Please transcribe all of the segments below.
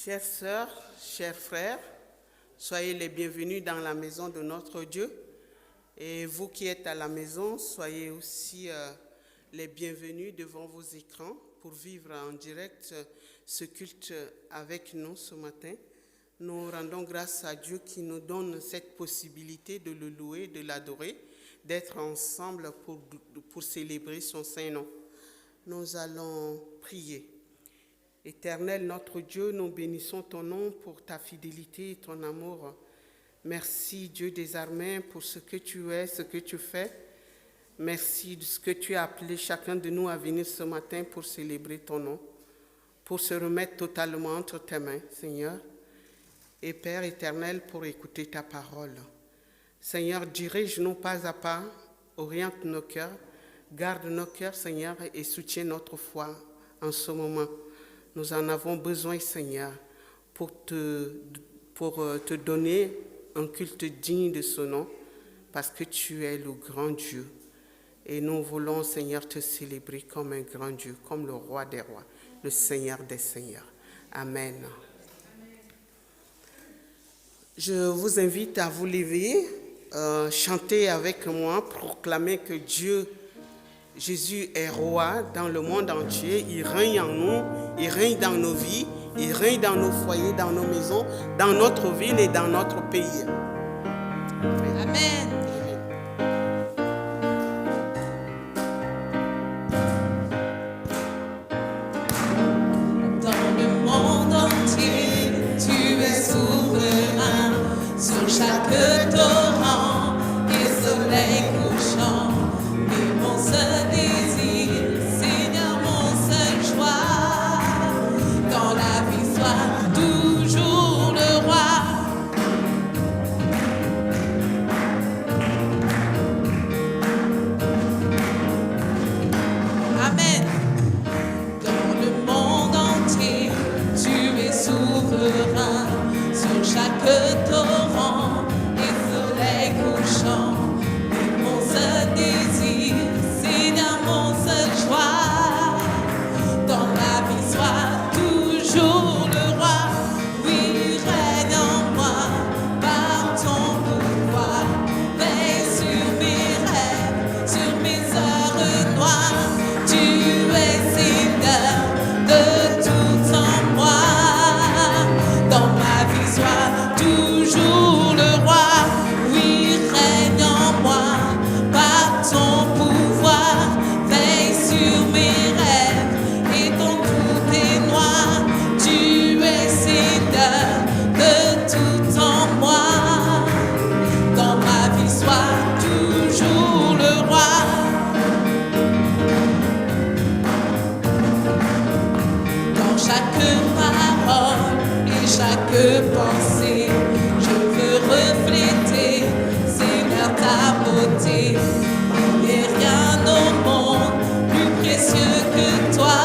Chères sœurs, chers frères, soyez les bienvenus dans la maison de notre Dieu. Et vous qui êtes à la maison, soyez aussi les bienvenus devant vos écrans pour vivre en direct ce culte avec nous ce matin. Nous rendons grâce à Dieu qui nous donne cette possibilité de le louer, de l'adorer, d'être ensemble pour célébrer son Saint-Nom. Nous allons prier. Éternel, notre Dieu, nous bénissons ton nom pour ta fidélité et ton amour. Merci, Dieu des armées, pour ce que tu es, ce que tu fais. Merci de ce que tu as appelé chacun de nous à venir ce matin pour célébrer ton nom, pour se remettre totalement entre tes mains, Seigneur. Et Père éternel, pour écouter ta parole. Seigneur, dirige-nous pas à pas, oriente nos cœurs, garde nos cœurs, Seigneur, et soutiens notre foi en ce moment. Nous en avons besoin, Seigneur, pour te donner un culte digne de ce nom, parce que tu es le grand Dieu. Et nous voulons, Seigneur, te célébrer comme un grand Dieu, comme le roi des rois, le Seigneur des seigneurs. Amen. Je vous invite à vous lever, chanter avec moi, proclamer que Jésus est roi dans le monde entier. Il règne en nous, il règne dans nos vies, il règne dans nos foyers, dans nos maisons, dans notre ville et dans notre pays. Amen. Dans le monde entier, tu es souverain sur chaque torrent et soleil couchant. Et mon seul désir, Seigneur, mon seule joie, dans la vie soit toujours le roi. Amen. Dans le monde entier, tu es souverain sur chaque torrent et soleil couchant. Et mon seul désir, Seigneur, mon seule joie, dans ma vie soit toujours le roi. Oui, règne en moi par ton pouvoir. Veille sur mes rêves, sur mes heures noires. Tu es Seigneur de tout en moi. Dans ma vie soit toujours le roi. Oui, règne en moi par ton pouvoir. Veille sur mes rêves et ton tout est noir. Tu es Seigneur de tout en moi. Dans ma vie soit toujours le roi. Dans chaque parole et chaque pensée, je veux refléter, Seigneur, ta beauté. Il n'est rien au monde plus précieux que toi.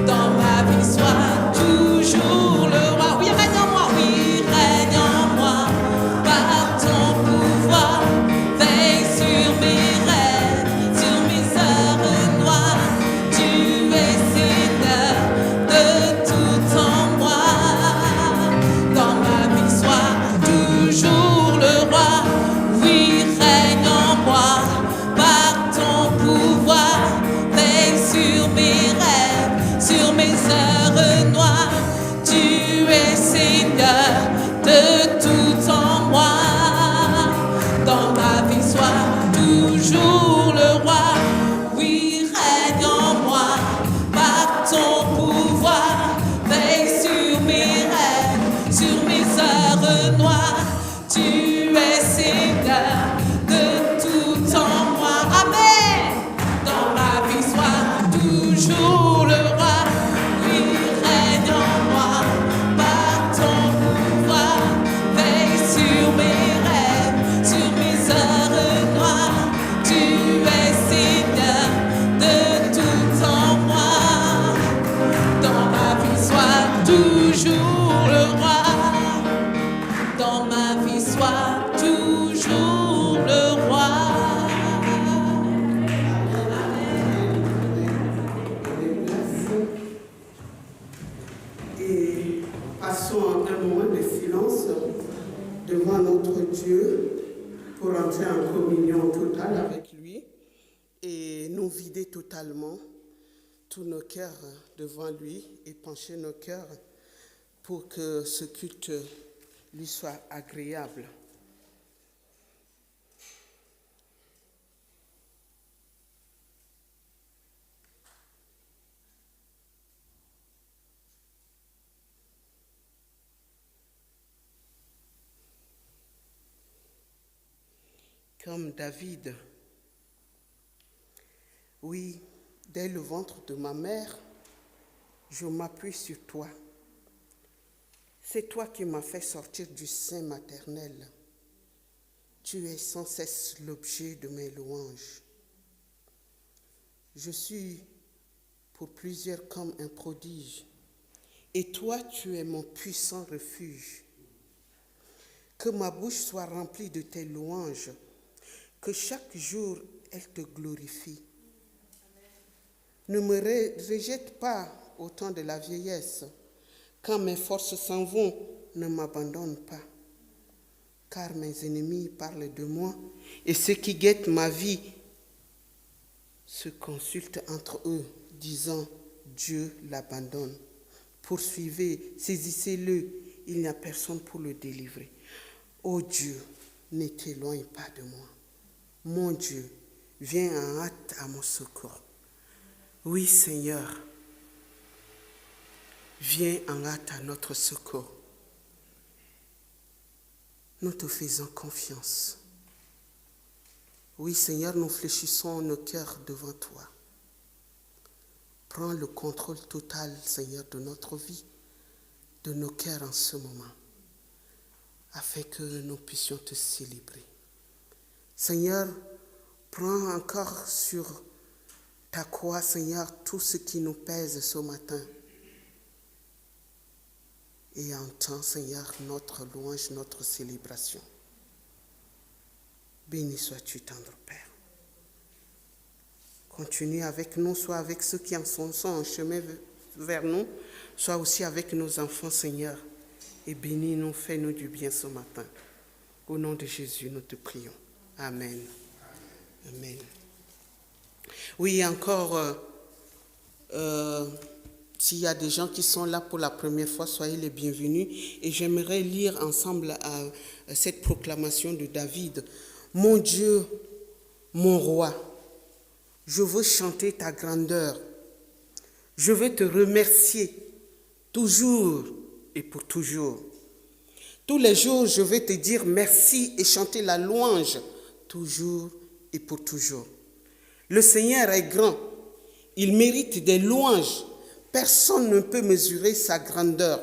Dans ma vie soit toujours le roi. Oui, règne en moi, oui, règne en moi par ton pouvoir. Veille sur mes rêves, sur mes heures noires. Tu es Seigneur de tout en moi. Dans ma vie soit toujours le roi. Oui, règne en moi par ton pouvoir. Veille sur mes rêves, sur mes heures noires. Tu es Seigneur de tout en moi. Dans ma vie soit toujours le roi. Oui, règne en moi par ton pouvoir. Veille sur mes rêves, sur mes heures noires. Tu es Seigneur de tout en moi. Amen. Dans ma vie soit toujours le roi. Oui, règne en moi par ton pouvoir. Veille sur mes rêves, sur mes heures noires. Tu entrer en communion totale avec lui et nous vider totalement tous nos cœurs devant lui et pencher nos cœurs pour que ce culte lui soit agréable. Comme David, oui, dès le ventre de ma mère, je m'appuie sur toi. C'est toi qui m'as fait sortir du sein maternel. Tu es sans cesse l'objet de mes louanges. Je suis pour plusieurs comme un prodige, et toi tu es mon puissant refuge. Que ma bouche soit remplie de tes louanges, que chaque jour elle te glorifie. Ne me rejette pas au temps de la vieillesse. Quand mes forces s'en vont, ne m'abandonne pas. Car mes ennemis parlent de moi et ceux qui guettent ma vie se consultent entre eux, disant « Dieu l'abandonne ». Poursuivez, saisissez-le, il n'y a personne pour le délivrer. Ô Dieu, ne t'éloigne pas de moi. Mon Dieu, viens en hâte à mon secours. Oui, Seigneur, viens en hâte à notre secours. Nous te faisons confiance. Oui, Seigneur, nous fléchissons nos cœurs devant toi. Prends le contrôle total, Seigneur, de notre vie, de nos cœurs en ce moment, afin que nous puissions te célébrer. Seigneur, prends encore sur ta croix, Seigneur, tout ce qui nous pèse ce matin. Et entends, Seigneur, notre louange, notre célébration. Béni sois-tu, tendre Père. Continue avec nous, soit avec ceux qui en sont en chemin vers nous, soit aussi avec nos enfants, Seigneur. Et bénis-nous, fais-nous du bien ce matin. Au nom de Jésus, nous te prions. Amen. Amen. Oui, encore, s'il y a des gens qui sont là pour la première fois, soyez les bienvenus. Et j'aimerais lire ensemble cette proclamation de David. Mon Dieu, mon roi, je veux chanter ta grandeur. Je veux te remercier toujours et pour toujours. Tous les jours, je vais te dire merci et chanter la louange toujours et pour toujours. Le Seigneur est grand. Il mérite des louanges. Personne ne peut mesurer sa grandeur.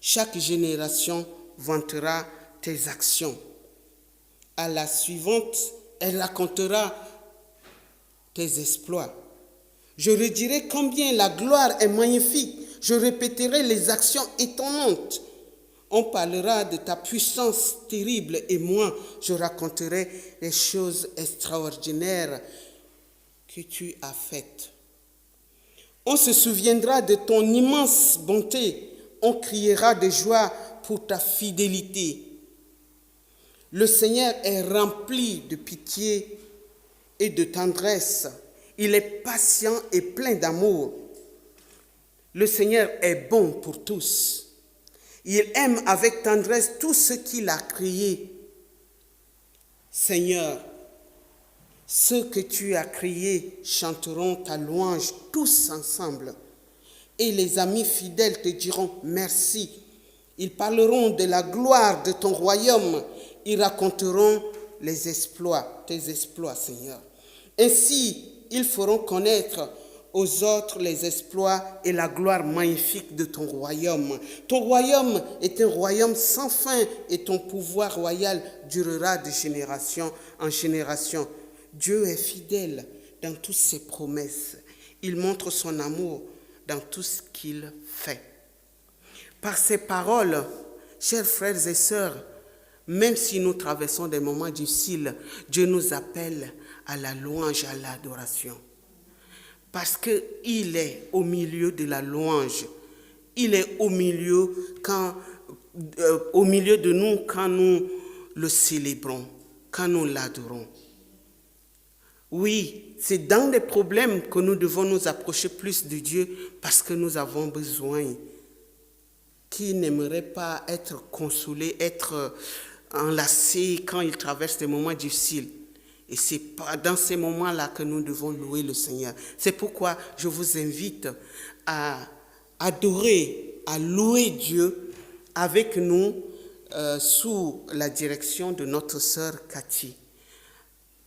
Chaque génération vantera tes actions. À la suivante, elle racontera tes exploits. Je redirai combien la gloire est magnifique. Je répéterai les actions étonnantes. On parlera de ta puissance terrible et moi, je raconterai les choses extraordinaires que tu as faites. On se souviendra de ton immense bonté. On criera de joie pour ta fidélité. Le Seigneur est rempli de pitié et de tendresse. Il est patient et plein d'amour. Le Seigneur est bon pour tous. Il aime avec tendresse tout ce qu'il a créé. Seigneur, ceux que tu as créés chanteront ta louange tous ensemble. Et les amis fidèles te diront merci. Ils parleront de la gloire de ton royaume. Ils raconteront les exploits, tes exploits, Seigneur. Ainsi, ils feront connaître aux autres les exploits et la gloire magnifique de ton royaume. Ton royaume est un royaume sans fin et ton pouvoir royal durera de génération en génération. Dieu est fidèle dans toutes ses promesses. Il montre son amour dans tout ce qu'il fait. Par ces paroles, chers frères et sœurs, même si nous traversons des moments difficiles, Dieu nous appelle à la louange, à l'adoration. Parce qu'il est au milieu de la louange. Il est au milieu de nous quand nous le célébrons. quand nous l'adorons. Oui, c'est dans les problèmes que nous devons nous approcher plus de Dieu parce que nous avons besoin. Qui n'aimerait pas être consolé, être enlacé quand il traverse des moments difficiles? Et c'est dans ces moments-là que nous devons louer le Seigneur. C'est pourquoi je vous invite à adorer, à louer Dieu avec nous sous la direction de notre sœur Cathy.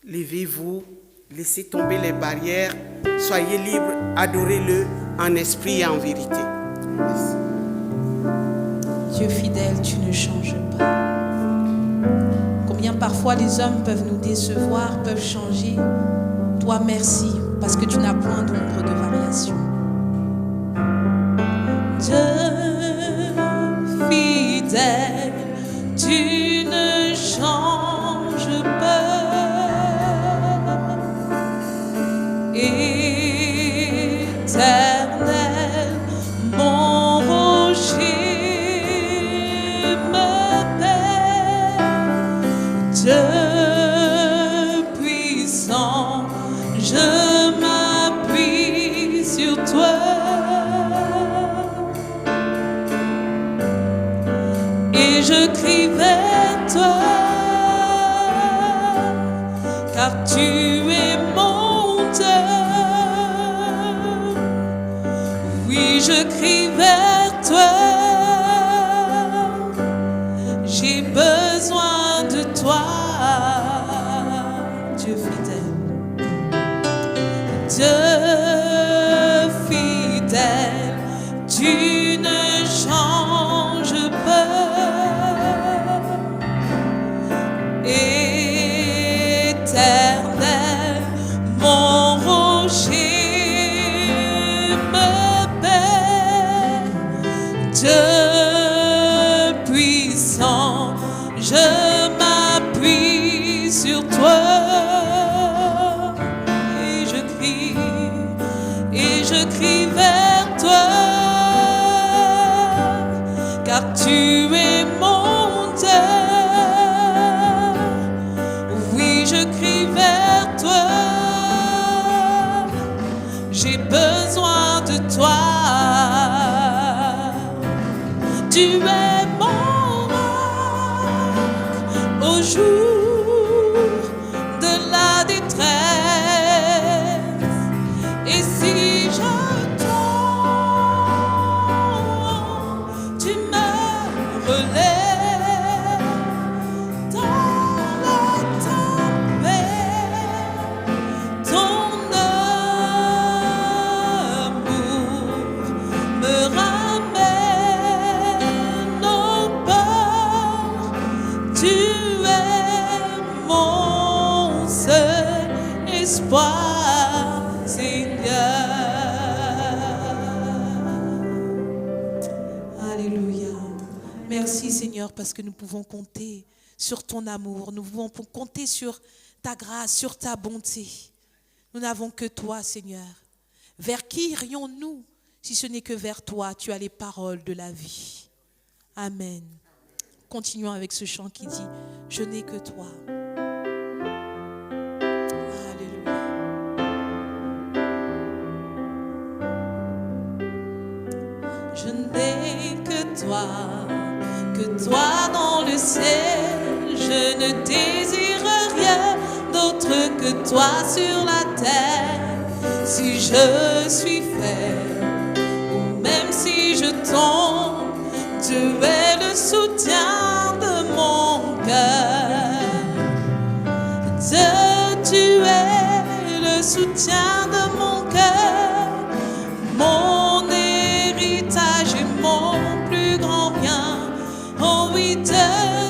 Levez-vous, laissez tomber les barrières, soyez libres, adorez-le en esprit et en vérité. Merci. Dieu fidèle, tu ne changes pas. Combien parfois les hommes peuvent nous décevoir, peuvent changer. Toi, merci, parce que tu n'as point d'ombre de variation. Dieu fidèle, tu ne changes pas. Éternel, mon rocher me paie. Dieu puissant, je m'appuie sur toi. Et je crie vers toi, car tu es mon Dieu. Oui, je crie vers toi, j'ai besoin de toi, Dieu fidèle. Dieu fidèle, tu ne changes pas. Éternel, mon rocher me paie. Dieu puissant, je m'appuie sur toi. Et je crie vers toi, car tu es mon Dieu. Oui, je crie vers toi, j'ai besoin de toi. Tu es mon roc au jour de la détresse. Et si je tombe, tu me relèves dans la tempête. Ton amour me ramène au bord. Tu es mon seul espoir, Seigneur. Alléluia. Merci Seigneur, parce que nous pouvons compter sur ton amour. Nous pouvons compter sur ta grâce, sur ta bonté. Nous n'avons que toi, Seigneur. Vers qui irions-nous si ce n'est que vers toi? Tu as les paroles de la vie. Amen. Continuons avec ce chant qui dit « Je n'ai que toi ». Alléluia. Je n'ai que toi dans le ciel. Je ne désire rien d'autre que toi sur la terre. Si je suis faible, ou même si je tombe, tu es le soutien de mon cœur. Dieu, tu es le soutien de mon cœur, mon héritage et mon plus grand bien. Oh oui, Dieu,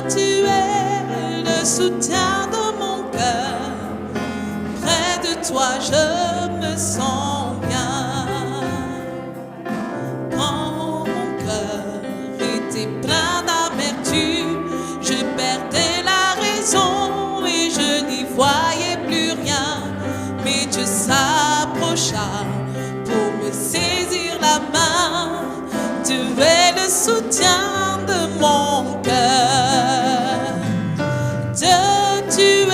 tu es le soutien de mon cœur. Près de toi, je me sens bien. Quand mon cœur était plein d'amertume, je perdais la raison et je n'y voyais plus rien. Mais Dieu s'approcha pour me saisir la main. Tu es le soutien de mon cœur. Dieu, tu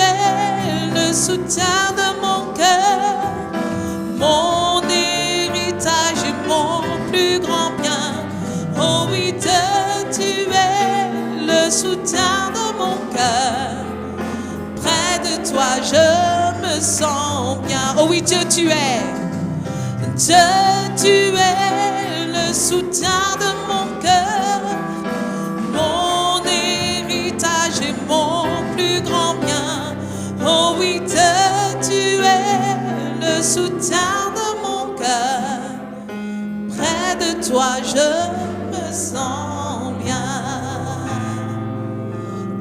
je me sens bien. Oh oui, Dieu, tu es. Dieu, tu es le soutien de mon cœur, mon héritage et mon plus grand bien. Oh oui, Dieu, tu es le soutien de mon cœur. Près de toi, je me sens bien.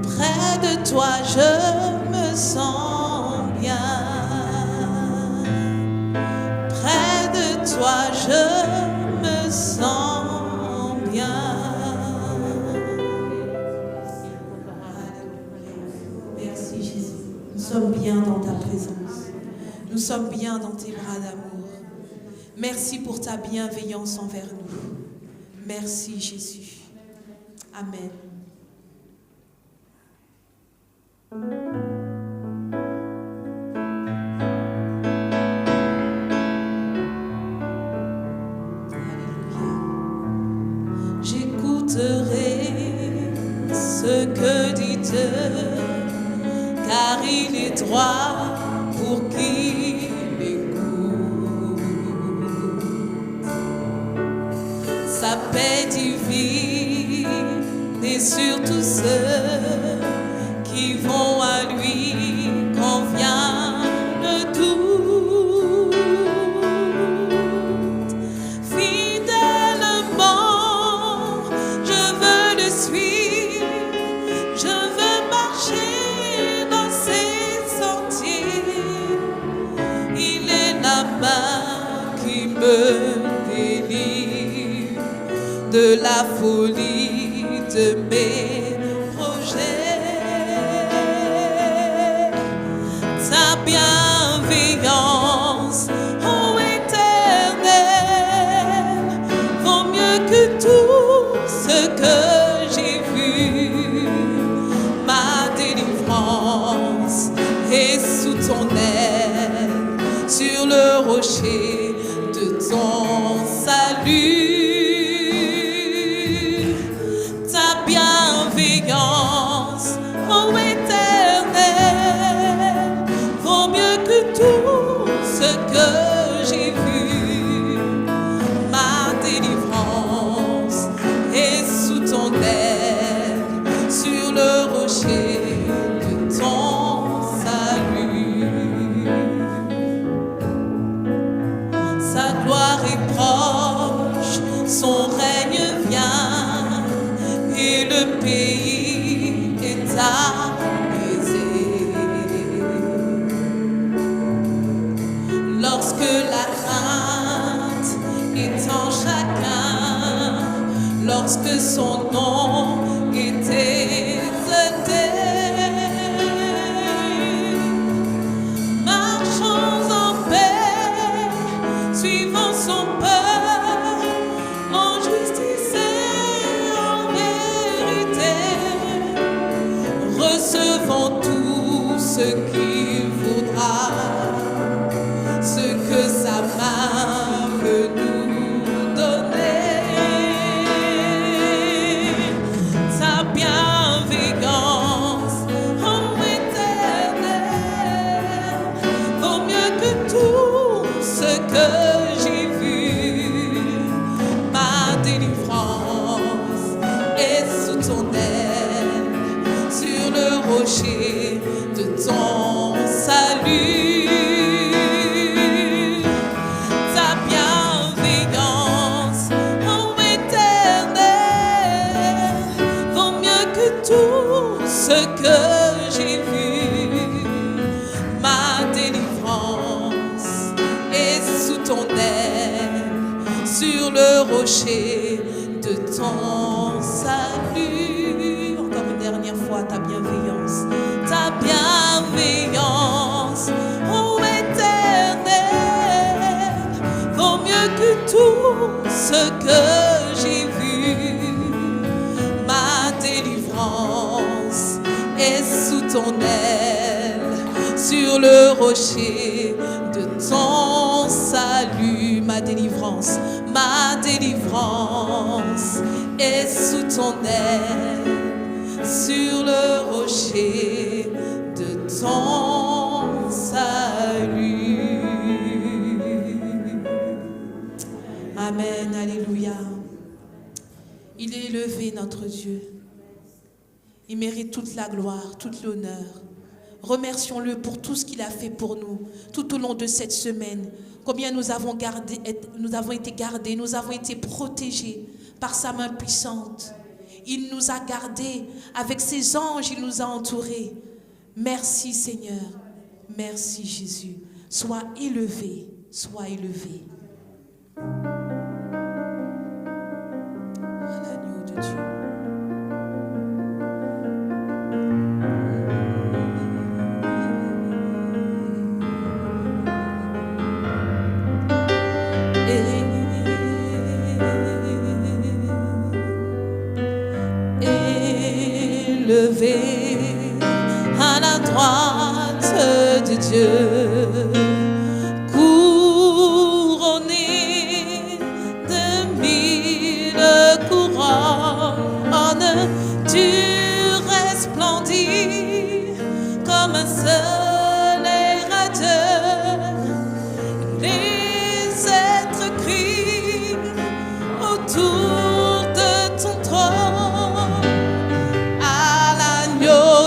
Près de toi, je me sens bien. Près de toi, je me sens bien. Merci Jésus. Nous sommes bien dans ta présence. Nous sommes bien dans tes bras d'amour. Merci pour ta bienveillance envers nous. Merci Jésus. Amen. J'écouterai ce que dit Dieu, car il est droit pour qui l'écoute. Sa paix divine est sur tous ceux qui vont à lui quand vient le doute. Fidèlement, je veux le suivre, je veux marcher dans ses sentiers. Il est la main qui me délivre de la folie de mes projets. Ta bienveillance, ô Éternel, vaut mieux que tout ce que j'ai vu. Ma délivrance est sous ton aile, sur le rocher de ton salut. Ta bienveillance, ô Éternel, vaut mieux que tout ce que j'ai vu. Ma délivrance est sous ton aile, sur le rocher de ton salut. Sa gloire est proche, son règne vient, et le pays est apaisé. Lorsque la crainte est en chacun, lorsque son nom est exalté, marchons en paix, suivons son peuple, en justice et en vérité. Recevons tout ce qu'il voudra, ce que sa main veut nous donner. Sa bienveillance, ô Éternel, vaut mieux que tout ce que j'ai vu. Ma délivrance est sous ton aile, sur le rocher de ton salut. Ta bienveillance, ô Éternel, vaut mieux que tout ce que j'ai vu. Ma délivrance est sous ton aile, sur le rocher de ton salut. Encore une dernière fois, ta bienveillance, ta bienveillance, ô Éternel, vaut mieux que tout ce que j'ai vu. Ma délivrance est sous ton aile, sur le rocher de ton salut. Ma délivrance est sous ton aile, sur le rocher de ton élevé, notre Dieu. Il mérite toute la gloire, tout l'honneur. Remercions-le pour tout ce qu'il a fait pour nous tout au long de cette semaine. Combien nous avons été gardés, nous avons été protégés par sa main puissante. Il nous a gardés avec ses anges, il nous a entourés. Merci Seigneur, merci Jésus. Sois élevé, sois élevé. À l'agneau de Dieu. Élevé à la droite de Dieu, couronné de 1000 couronnes, tu resplendis comme un soleil radieux. Les êtres crient autour de ton trône.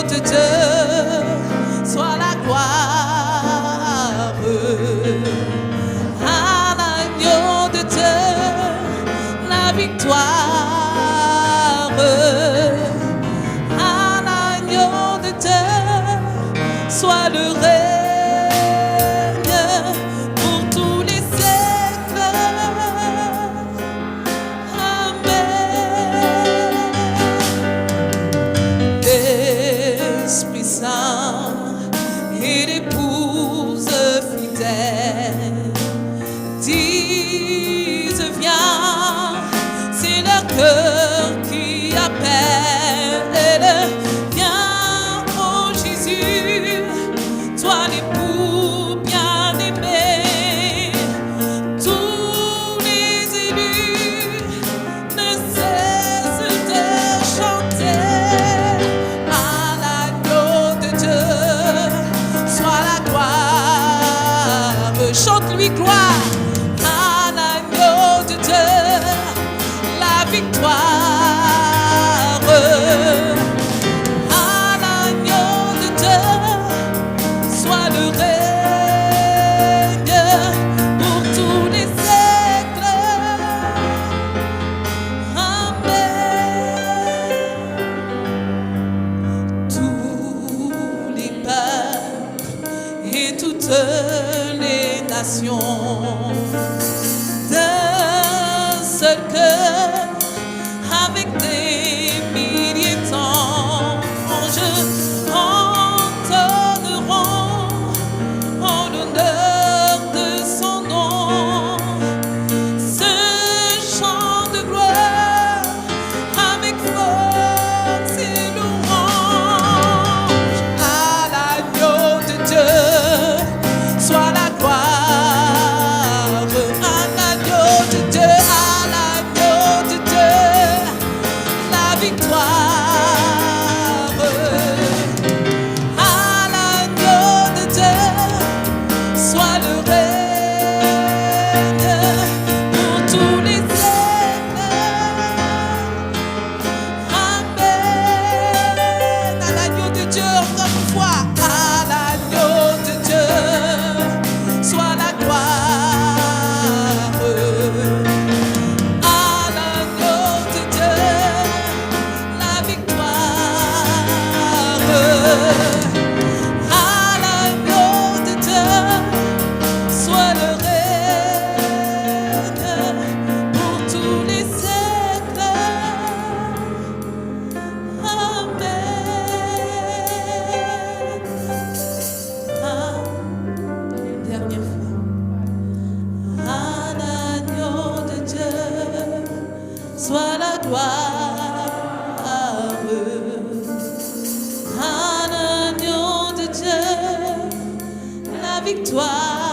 De Dieu, soit la gloire. À l'agneau de Dieu, la victoire. À l'agneau de Dieu, soit le règne pour tous les siècles. Amen. Esprit Saint et l'épouse fidèle disent viens, c'est leur cœur qui appelle. Viens, oh Jésus, toi l'époux bien-aimé. Tous les élus ne cessent de chanter. Chante-lui gloire à l'agneau de Dieu, la victoire. À l'agneau de Dieu, soit le règne pour tous les siècles. Amen. Tous les peuples et toutes les nations d'un seul cœur, avec des milliers d'anges, entonneront en l'honneur de son nom ce chant de gloire avec force et louange. À l'agneau de Dieu, soit la gloire. À l'agneau de Dieu, à l'agneau de Dieu, la victoire. À l'agneau de Dieu, soit le règne pour tous les siècles. Amen. À l'agneau de Dieu, encore une fois. À l'agneau de Dieu, soit la gloire. À l'agneau de Dieu, la victoire. À l'agneau de Dieu, soit le règne pour tous les siècles. Amen. Une dernière fois. À l'agneau de Dieu, soit la gloire. À l'agneau de Dieu, la victoire.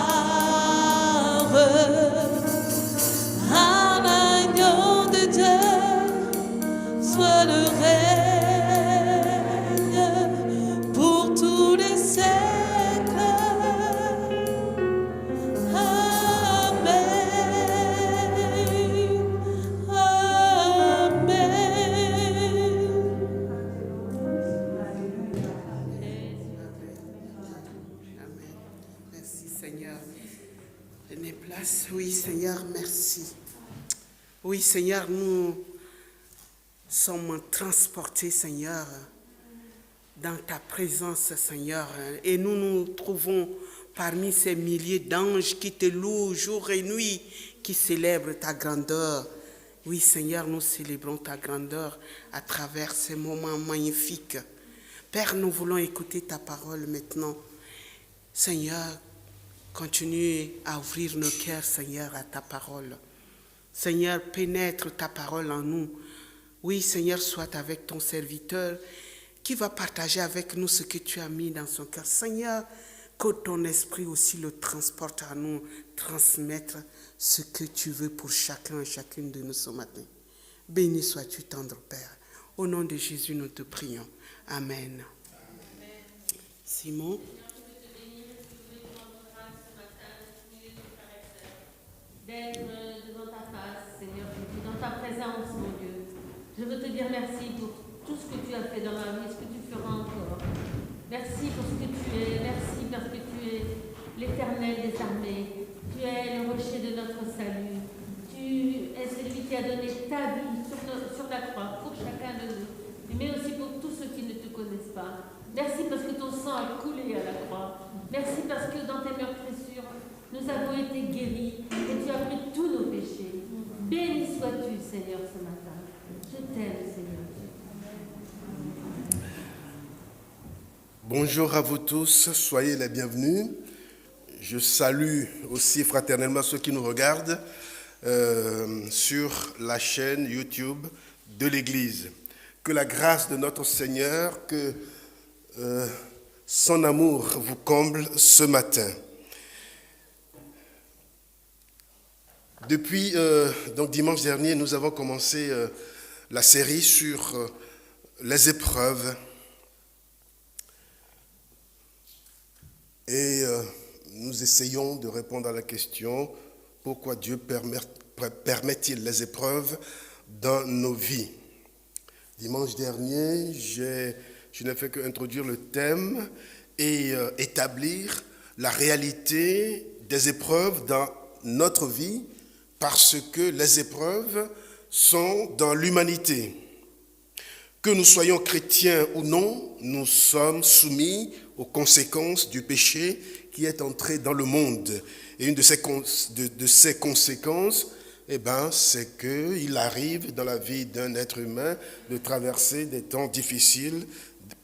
À l'agneau de Dieu, soit le règne pour tous les siècles. Amen. Amen. Seigneur. Prenez place. Oui, Seigneur, merci. Oui, Seigneur, nous sommes transportés, Seigneur, dans ta présence, Seigneur. Et nous nous trouvons parmi ces milliers d'anges qui te louent jour et nuit, qui célèbrent ta grandeur. Oui, Seigneur, nous célébrons ta grandeur à travers ces moments magnifiques. Père, nous voulons écouter ta parole maintenant. Seigneur, continue à ouvrir nos cœurs, Seigneur, à ta parole. Seigneur, pénètre ta parole en nous. Oui, Seigneur, sois avec ton serviteur qui va partager avec nous ce que tu as mis dans son cœur. Seigneur, que ton esprit aussi le transporte à nous, transmettre ce que tu veux pour chacun et chacune de nous ce matin. Béni sois-tu, tendre Père. Au nom de Jésus, nous te prions. Amen. Simon. D'être devant ta face, Seigneur Jésus, dans ta présence, mon Dieu. Je veux te dire merci pour tout ce que tu as fait dans ma vie, ce que tu feras encore. Merci pour ce que tu es, merci parce que tu es l'Éternel des armées. Tu es le rocher de notre salut. Tu es celui qui a donné ta vie sur la croix pour chacun de nous, mais aussi pour tous ceux qui ne te connaissent pas. Merci parce que ton sang a coulé à la croix. Merci parce que dans tes meurtrissures, nous avons été guéris et tu as pris tous nos péchés. Béni sois-tu, Seigneur, ce matin. Je t'aime, Seigneur. Bonjour à vous tous, soyez les bienvenus. Je salue aussi fraternellement ceux qui nous regardent sur la chaîne YouTube de l'Église. Que la grâce de notre Seigneur, que son amour vous comble ce matin. Depuis donc dimanche dernier, nous avons commencé la série sur les épreuves. Et nous essayons de répondre à la question, pourquoi Dieu permet-il les épreuves dans nos vies? Dimanche dernier, je n'ai fait qu'introduire le thème et établir la réalité des épreuves dans notre vie, parce que les épreuves sont dans l'humanité. Que nous soyons chrétiens ou non, nous sommes soumis aux conséquences du péché qui est entré dans le monde. Et une de ces conséquences, c'est qu'il arrive dans la vie d'un être humain de traverser des temps difficiles,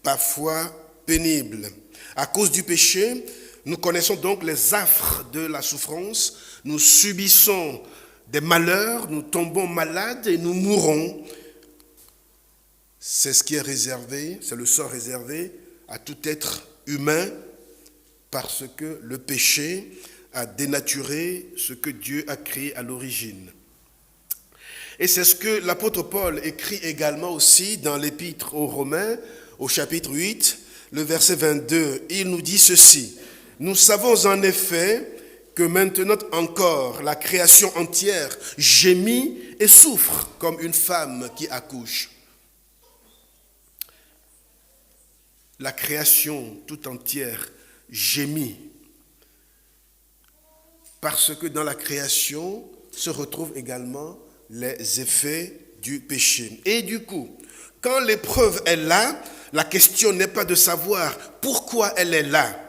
parfois pénibles. À cause du péché, nous connaissons donc les affres de la souffrance, nous subissons des malheurs, nous tombons malades et nous mourrons. C'est ce qui est réservé, c'est le sort réservé à tout être humain parce que le péché a dénaturé ce que Dieu a créé à l'origine. Et c'est ce que l'apôtre Paul écrit également aussi dans l'épître aux Romains, au chapitre 8, le verset 22. Il nous dit ceci: « Nous savons en effet que maintenant encore la création entière gémit et souffre comme une femme qui accouche. » La création tout entière gémit parce que dans la création se retrouvent également les effets du péché. Et du coup, quand l'épreuve est là, la question n'est pas de savoir pourquoi elle est là.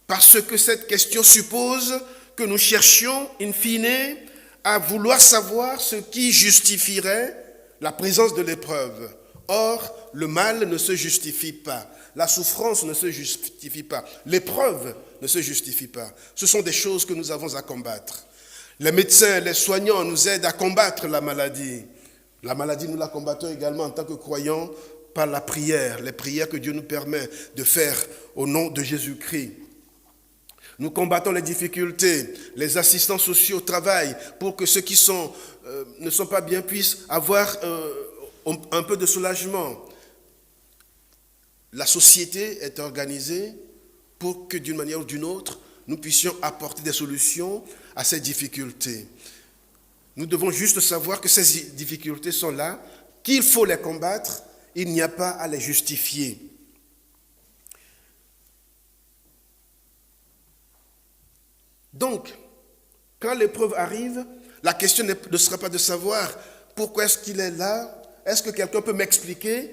Parce que cette question suppose que nous cherchions, in fine, à vouloir savoir ce qui justifierait la présence de l'épreuve. Or, le mal ne se justifie pas. La souffrance ne se justifie pas. L'épreuve ne se justifie pas. Ce sont des choses que nous avons à combattre. Les médecins, les soignants nous aident à combattre la maladie. La maladie, nous la combattons également en tant que croyants par la prière, les prières que Dieu nous permet de faire au nom de Jésus-Christ. Nous combattons les difficultés, les assistants sociaux au travail pour que ceux qui ne sont pas bien puissent avoir un peu de soulagement. La société est organisée pour que d'une manière ou d'une autre, nous puissions apporter des solutions à ces difficultés. Nous devons juste savoir que ces difficultés sont là, qu'il faut les combattre, il n'y a pas à les justifier. Donc, quand l'épreuve arrive, la question ne sera pas de savoir pourquoi est-ce qu'il est là, est-ce que quelqu'un peut m'expliquer,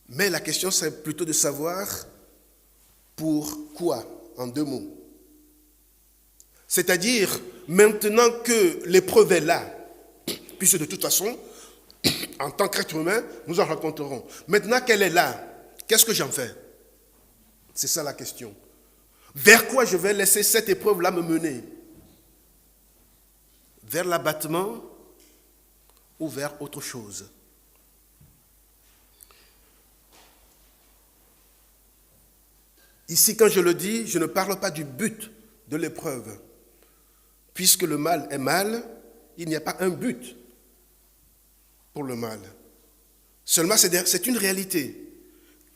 mais la question c'est plutôt de savoir pourquoi, en 2 mots. C'est-à-dire, maintenant que l'épreuve est là, puisque de toute façon, en tant qu'être humain, nous en rencontrerons. Maintenant qu'elle est là, qu'est-ce que j'en fais? C'est ça la question. Vers quoi je vais laisser cette épreuve-là me mener? Vers l'abattement ou vers autre chose? Ici, quand je le dis, je ne parle pas du but de l'épreuve. Puisque le mal est mal, il n'y a pas un but pour le mal. Seulement, c'est une réalité.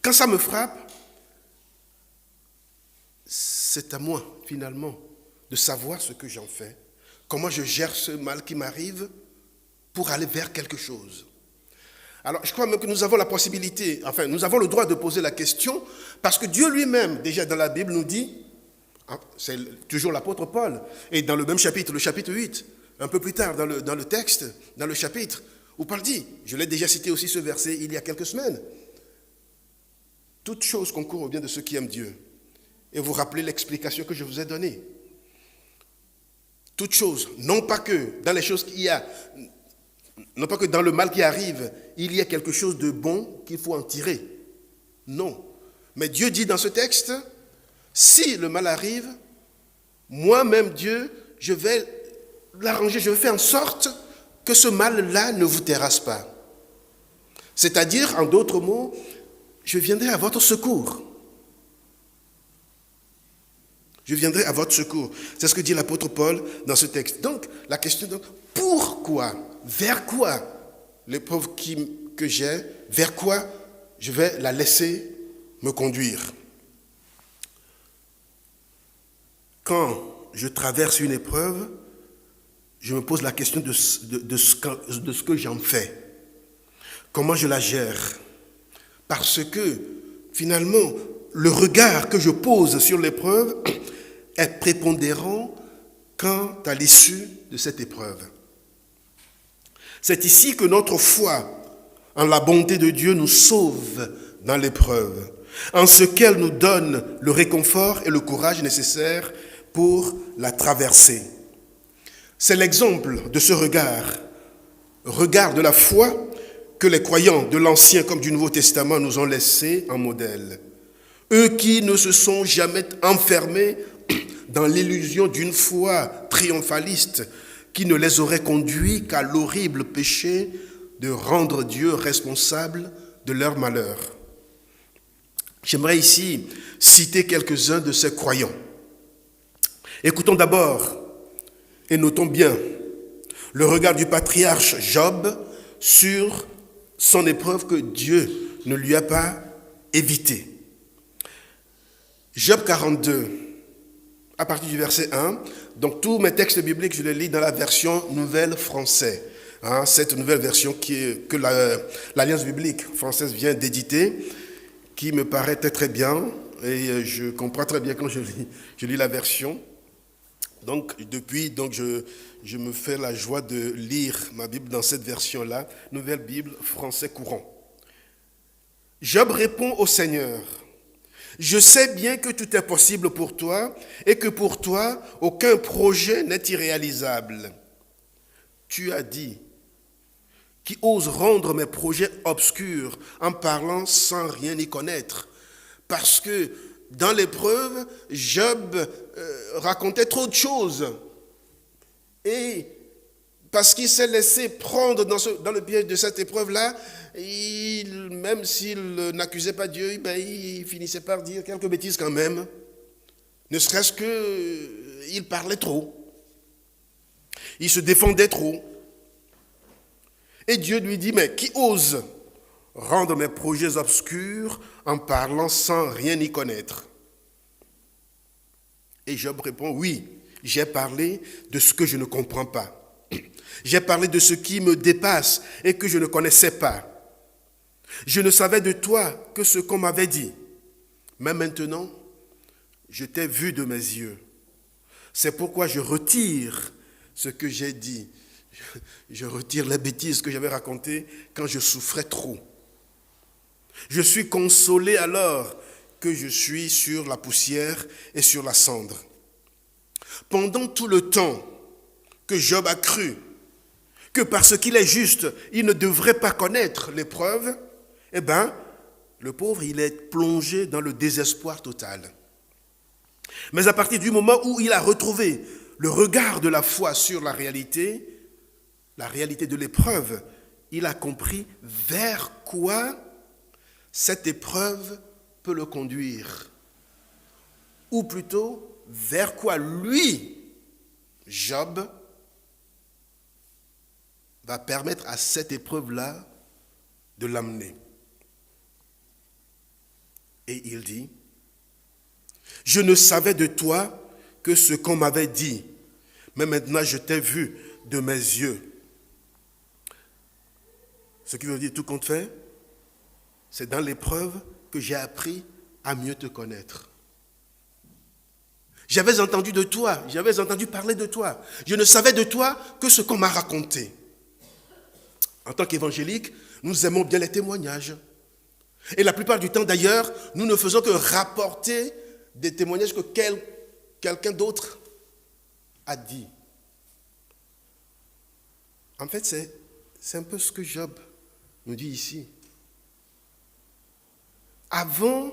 Quand ça me frappe, c'est à moi, finalement, de savoir ce que j'en fais, comment je gère ce mal qui m'arrive pour aller vers quelque chose. Alors, je crois même que nous avons la possibilité, enfin, nous avons le droit de poser la question, parce que Dieu lui-même, déjà dans la Bible, nous dit, c'est toujours l'apôtre Paul, et dans le même chapitre, le chapitre 8, un peu plus tard dans le texte, dans le chapitre, où Paul dit, je l'ai déjà cité aussi ce verset il y a quelques semaines, toute chose concourt au bien de ceux qui aiment Dieu. Et vous rappelez l'explication que je vous ai donnée. Toute chose, non pas que dans les choses qu'il y a, non pas que dans le mal qui arrive, il y a quelque chose de bon qu'il faut en tirer. Non. Mais Dieu dit dans ce texte, si le mal arrive, moi-même Dieu, je vais l'arranger, je vais faire en sorte que ce mal-là ne vous terrasse pas. C'est-à-dire, en d'autres mots, je viendrai à votre secours. Je viendrai à votre secours. C'est ce que dit l'apôtre Paul dans ce texte. Donc, la question est, pourquoi, vers quoi l'épreuve que j'ai, vers quoi je vais la laisser me conduire? Quand je traverse une épreuve, je me pose la question de ce que j'en fais. Comment je la gère? Parce que, finalement, le regard que je pose sur l'épreuve est prépondérant quant à l'issue de cette épreuve. C'est ici que notre foi en la bonté de Dieu nous sauve dans l'épreuve, en ce qu'elle nous donne le réconfort et le courage nécessaires pour la traverser. C'est l'exemple de ce regard de la foi que les croyants de l'Ancien comme du Nouveau Testament nous ont laissé en modèle. Eux qui ne se sont jamais enfermés dans l'illusion d'une foi triomphaliste qui ne les aurait conduits qu'à l'horrible péché de rendre Dieu responsable de leur malheur. J'aimerais ici citer quelques-uns de ces croyants. Écoutons d'abord et notons bien le regard du patriarche Job sur son épreuve que Dieu ne lui a pas évitée. Job 42, à partir du verset 1. Donc tous mes textes bibliques, je les lis dans la version Nouvelle Française. Cette nouvelle version que l'Alliance biblique française vient d'éditer, qui me paraît très bien, et je comprends très bien quand je lis la version. Donc depuis, je me fais la joie de lire ma Bible dans cette version-là, Nouvelle Bible français courant. Job répond au Seigneur: je sais bien que tout est possible pour toi et que pour toi, aucun projet n'est irréalisable. Tu as dit: qui ose rendre mes projets obscurs en parlant sans rien y connaître. Parce que dans l'épreuve, Job racontait trop de choses. Et parce qu'il s'est laissé prendre dans le piège de cette épreuve-là, même s'il n'accusait pas Dieu, il finissait par dire quelques bêtises quand même. Ne serait-ce qu'il parlait trop. Il se défendait trop. Et Dieu lui dit: mais qui ose rendre mes projets obscurs en parlant sans rien y connaître? Et Job répond: oui, j'ai parlé de ce que je ne comprends pas. J'ai parlé de ce qui me dépasse et que je ne connaissais pas. Je ne savais de toi que ce qu'on m'avait dit. Mais maintenant, je t'ai vu de mes yeux. C'est pourquoi je retire ce que j'ai dit. Je retire les bêtises que j'avais racontées quand je souffrais trop. Je suis consolé alors que je suis sur la poussière et sur la cendre. Pendant tout le temps que Job a cru que parce qu'il est juste, il ne devrait pas connaître l'épreuve, eh bien, le pauvre, il est plongé dans le désespoir total. Mais à partir du moment où il a retrouvé le regard de la foi sur la réalité de l'épreuve, il a compris vers quoi cette épreuve peut le conduire. Ou plutôt, vers quoi lui, Job, va permettre à cette épreuve-là de l'amener. Et il dit, « Je ne savais de toi que ce qu'on m'avait dit, mais maintenant je t'ai vu de mes yeux. » Ce qui veut dire tout compte fait, c'est dans l'épreuve que j'ai appris à mieux te connaître. J'avais entendu de toi, j'avais entendu parler de toi. Je ne savais de toi que ce qu'on m'a raconté. En tant qu'évangélique, nous aimons bien les témoignages. Et la plupart du temps d'ailleurs, nous ne faisons que rapporter des témoignages que quelqu'un d'autre a dit. En fait, c'est un peu ce que Job nous dit ici. Avant,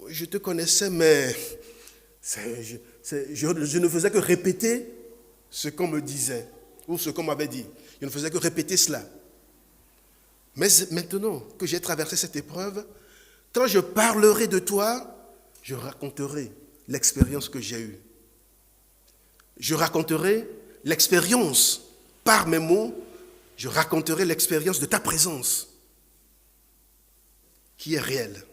je te connaissais, mais je ne faisais que répéter ce qu'on me disait ou ce qu'on m'avait dit. Je ne faisais que répéter cela. Mais maintenant que j'ai traversé cette épreuve, quand je parlerai de toi, je raconterai l'expérience que j'ai eue. Je raconterai l'expérience par mes mots, je raconterai l'expérience de ta présence, qui est réelle,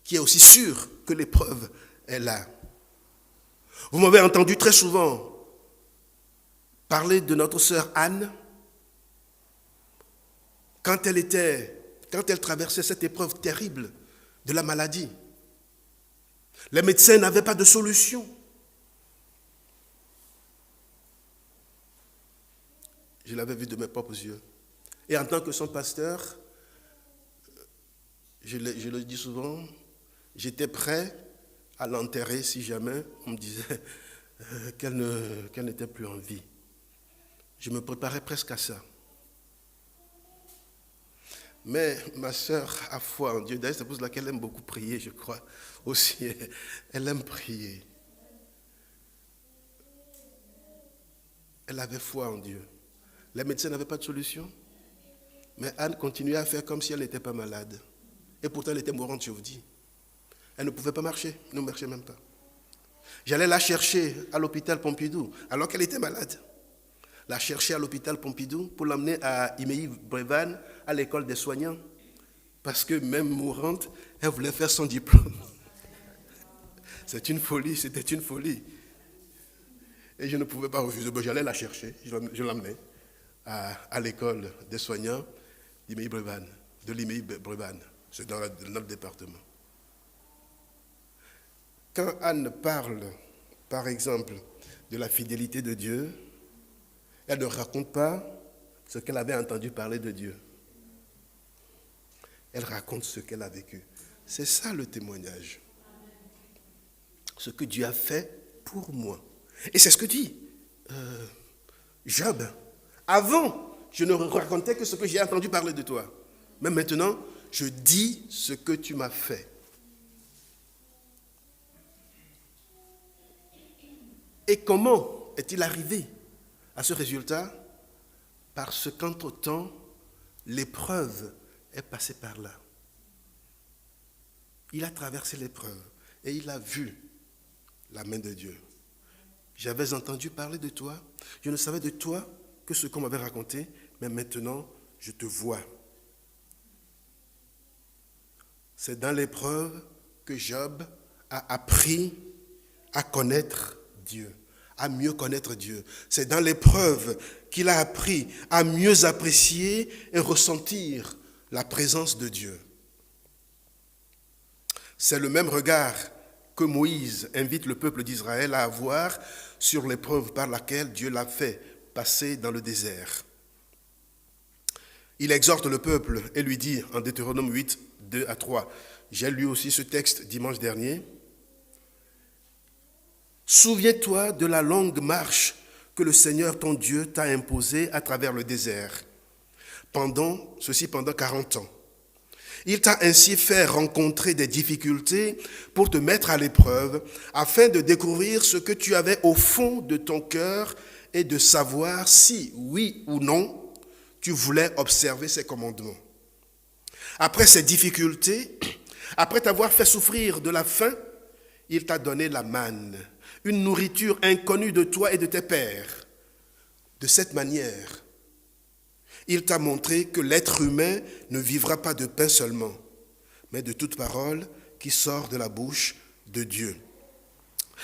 qui est aussi sûre que l'épreuve est là. Vous m'avez entendu très souvent parler de notre sœur Anne, quand elle traversait cette épreuve terrible de la maladie. Les médecins n'avaient pas de solution. Je l'avais vu de mes propres yeux. Et en tant que son pasteur, je le dis souvent, j'étais prêt à l'enterrer si jamais on me disait qu'elle n'était plus en vie. Je me préparais presque à ça. Mais ma sœur a foi en Dieu. D'ailleurs, c'est pour cela qu'elle aime beaucoup prier, je crois, aussi. Elle aime prier. Elle avait foi en Dieu. Les médecins n'avaient pas de solution. Mais Anne continuait à faire comme si elle n'était pas malade. Et pourtant, elle était mourante, je vous dis. Elle ne pouvait pas marcher, elle ne marchait même pas. J'allais la chercher à l'hôpital Pompidou, alors qu'elle était malade. La chercher à l'hôpital Pompidou pour l'emmener à Imeï-Brévannes, à l'école des soignants. Parce que même mourante, elle voulait faire son diplôme. C'est une folie, c'était une folie. Et je ne pouvais pas refuser. J'allais la chercher, je l'emmenais à l'école des soignants d'Imeï-Brévannes, de l'Imeï-Brévannes. C'est dans notre département. Quand Anne parle, par exemple, de la fidélité de Dieu, elle ne raconte pas ce qu'elle avait entendu parler de Dieu. Elle raconte ce qu'elle a vécu. C'est ça le témoignage. Ce que Dieu a fait pour moi. Et c'est ce que dit Job. Avant, je ne racontais que ce que j'ai entendu parler de toi. Mais maintenant, je dis ce que tu m'as fait. Et comment est-il arrivé à ce résultat? Parce qu'entre-temps, l'épreuve est passée par là. Il a traversé l'épreuve et il a vu la main de Dieu. J'avais entendu parler de toi, je ne savais de toi que ce qu'on m'avait raconté, mais maintenant, je te vois. C'est dans l'épreuve que Job a appris à connaître Dieu, à mieux connaître Dieu. C'est dans l'épreuve qu'il a appris à mieux apprécier et ressentir la présence de Dieu. C'est le même regard que Moïse invite le peuple d'Israël à avoir sur l'épreuve par laquelle Dieu l'a fait passer dans le désert. Il exhorte le peuple et lui dit en Deutéronome 8, 2 à 3, j'ai lu aussi ce texte dimanche dernier. Souviens-toi de la longue marche que le Seigneur ton Dieu t'a imposée à travers le désert, pendant 40 ans. Il t'a ainsi fait rencontrer des difficultés pour te mettre à l'épreuve, afin de découvrir ce que tu avais au fond de ton cœur et de savoir si, oui ou non, tu voulais observer ses commandements. Après ces difficultés, après t'avoir fait souffrir de la faim, il t'a donné la manne, une nourriture inconnue de toi et de tes pères. De cette manière, il t'a montré que l'être humain ne vivra pas de pain seulement, mais de toute parole qui sort de la bouche de Dieu.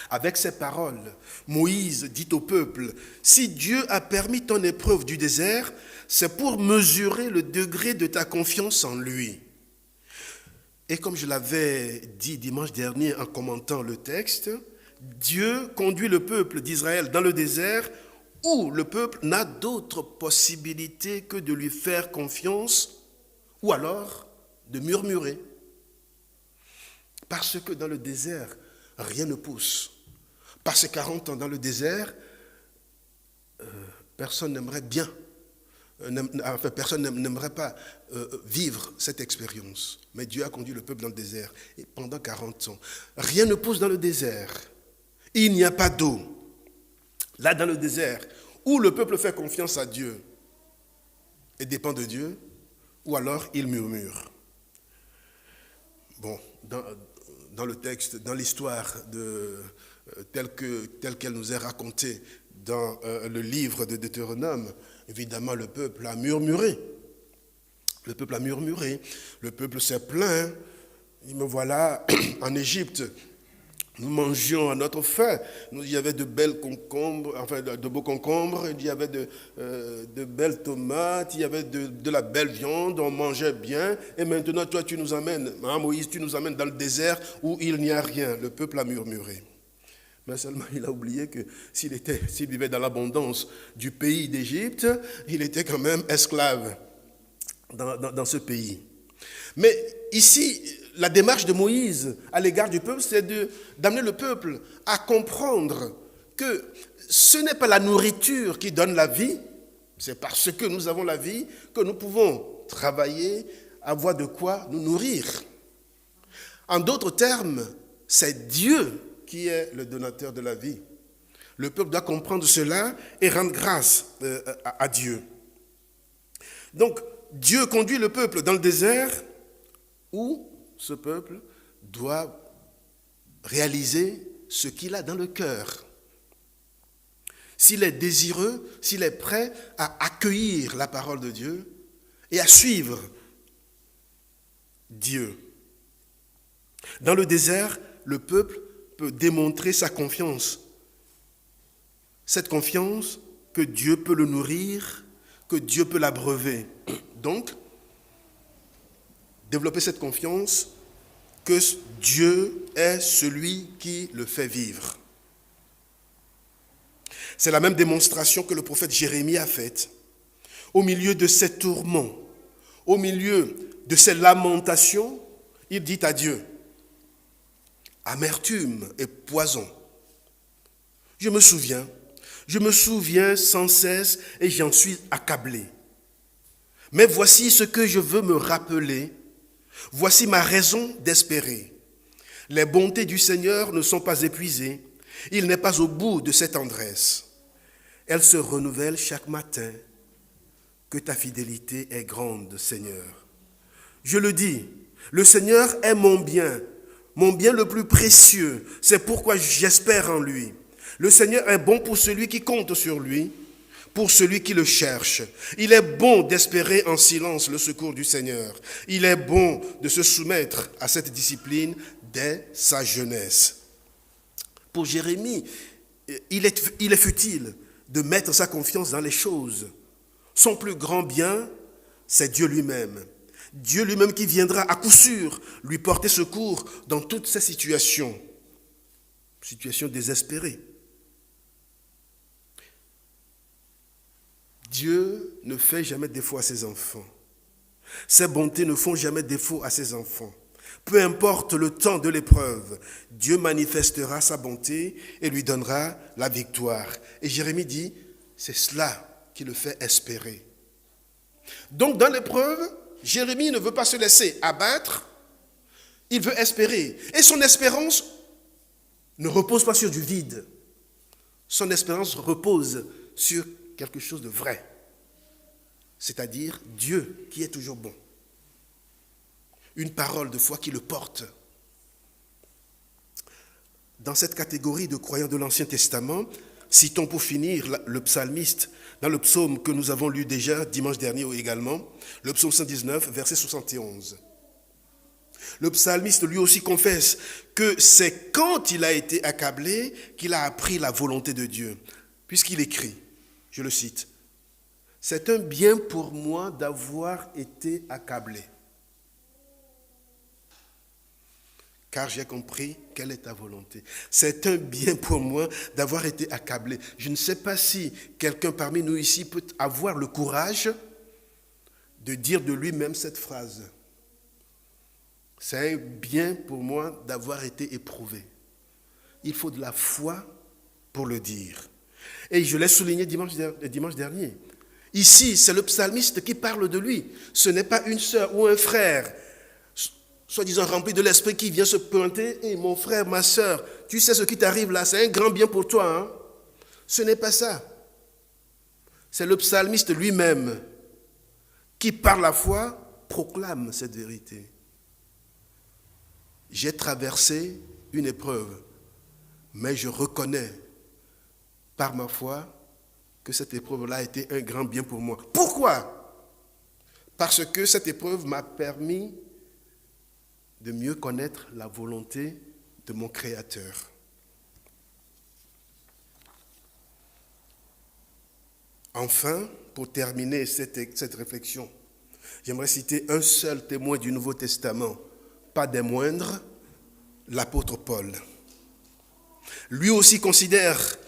Avec ces paroles, Moïse dit au peuple, si Dieu a permis ton épreuve du désert, c'est pour mesurer le degré de ta confiance en lui. Et comme je l'avais dit dimanche dernier en commentant le texte, Dieu conduit le peuple d'Israël dans le désert où le peuple n'a d'autre possibilité que de lui faire confiance ou alors de murmurer. Parce que dans le désert, rien ne pousse. Passer 40 ans dans le désert, personne n'aimerait pas vivre cette expérience. Mais Dieu a conduit le peuple dans le désert et pendant 40 ans. Rien ne pousse dans le désert. Il n'y a pas d'eau. Là, dans le désert, où le peuple fait confiance à Dieu et dépend de Dieu, ou alors il murmure. Bon, dans le texte, dans l'histoire telle qu'elle nous est racontée dans le livre de Deutéronome, évidemment, le peuple a murmuré. Le peuple a murmuré. Le peuple s'est plaint. Il me voilà en Égypte. Nous mangions à notre faim. Il y avait de beaux concombres, il y avait de belles tomates, il y avait de la belle viande, on mangeait bien. Et maintenant, toi, tu nous amènes, Moïse, tu nous amènes dans le désert où il n'y a rien. Le peuple a murmuré. Mais seulement, il a oublié que s'il vivait dans l'abondance du pays d'Égypte, il était quand même esclave dans ce pays. Mais ici, la démarche de Moïse à l'égard du peuple, c'est d'amener le peuple à comprendre que ce n'est pas la nourriture qui donne la vie, c'est parce que nous avons la vie que nous pouvons travailler, avoir de quoi nous nourrir. En d'autres termes, c'est Dieu qui est le donateur de la vie. Le peuple doit comprendre cela et rendre grâce à Dieu. Donc, Dieu conduit le peuple dans le désert où ce peuple doit réaliser ce qu'il a dans le cœur. S'il est désireux, s'il est prêt à accueillir la parole de Dieu et à suivre Dieu. Dans le désert, le peuple peut démontrer sa confiance. Cette confiance que Dieu peut le nourrir, que Dieu peut l'abreuver. Donc, développer cette confiance que Dieu est celui qui le fait vivre. C'est la même démonstration que le prophète Jérémie a faite. Au milieu de ses tourments, au milieu de ses lamentations, il dit à Dieu, amertume et poison. Je me souviens sans cesse et j'en suis accablé. Mais voici ce que je veux me rappeler. Voici ma raison d'espérer. Les bontés du Seigneur ne sont pas épuisées. Il n'est pas au bout de ses tendresses. Elles se renouvellent chaque matin. Que ta fidélité est grande, Seigneur. Je le dis, le Seigneur est mon bien le plus précieux. C'est pourquoi j'espère en lui. Le Seigneur est bon pour celui qui compte sur lui, pour celui qui le cherche. Il est bon d'espérer en silence le secours du Seigneur. Il est bon de se soumettre à cette discipline dès sa jeunesse. Pour Jérémie, il est futile de mettre sa confiance dans les choses. Son plus grand bien, c'est Dieu lui-même. Dieu lui-même qui viendra à coup sûr lui porter secours dans toutes ces situations. situation désespérée. Dieu ne fait jamais défaut à ses enfants. Ses bontés ne font jamais défaut à ses enfants. Peu importe le temps de l'épreuve, Dieu manifestera sa bonté et lui donnera la victoire. Et Jérémie dit, c'est cela qui le fait espérer. Donc dans l'épreuve, Jérémie ne veut pas se laisser abattre, il veut espérer. Et son espérance ne repose pas sur du vide. Son espérance repose sur quelque chose de vrai. C'est-à-dire Dieu qui est toujours bon. Une parole de foi qui le porte. Dans cette catégorie de croyants de l'Ancien Testament, citons pour finir le psalmiste dans le psaume que nous avons lu déjà dimanche dernier également, le psaume 119, verset 71. Le psalmiste lui aussi confesse que c'est quand il a été accablé qu'il a appris la volonté de Dieu, puisqu'il écrit, je le cite, « C'est un bien pour moi d'avoir été accablé, car j'ai compris quelle est ta volonté. » C'est un bien pour moi d'avoir été accablé. Je ne sais pas si quelqu'un parmi nous ici peut avoir le courage de dire de lui-même cette phrase. C'est un bien pour moi d'avoir été éprouvé. Il faut de la foi pour le dire. Et je l'ai souligné dimanche dernier. Ici, c'est le psalmiste qui parle de lui. Ce n'est pas une sœur ou un frère, soi-disant rempli de l'esprit, qui vient se pointer. « Hey, mon frère, ma sœur, tu sais ce qui t'arrive là, c'est un grand bien pour toi. Hein? » Ce n'est pas ça. C'est le psalmiste lui-même qui, par la foi, proclame cette vérité. J'ai traversé une épreuve, mais je reconnais par ma foi que cette épreuve-là a été un grand bien pour moi. Pourquoi ? Parce que cette épreuve m'a permis de mieux connaître la volonté de mon Créateur. Enfin, pour terminer cette réflexion, j'aimerais citer un seul témoin du Nouveau Testament, pas des moindres, l'apôtre Paul. Lui aussi considère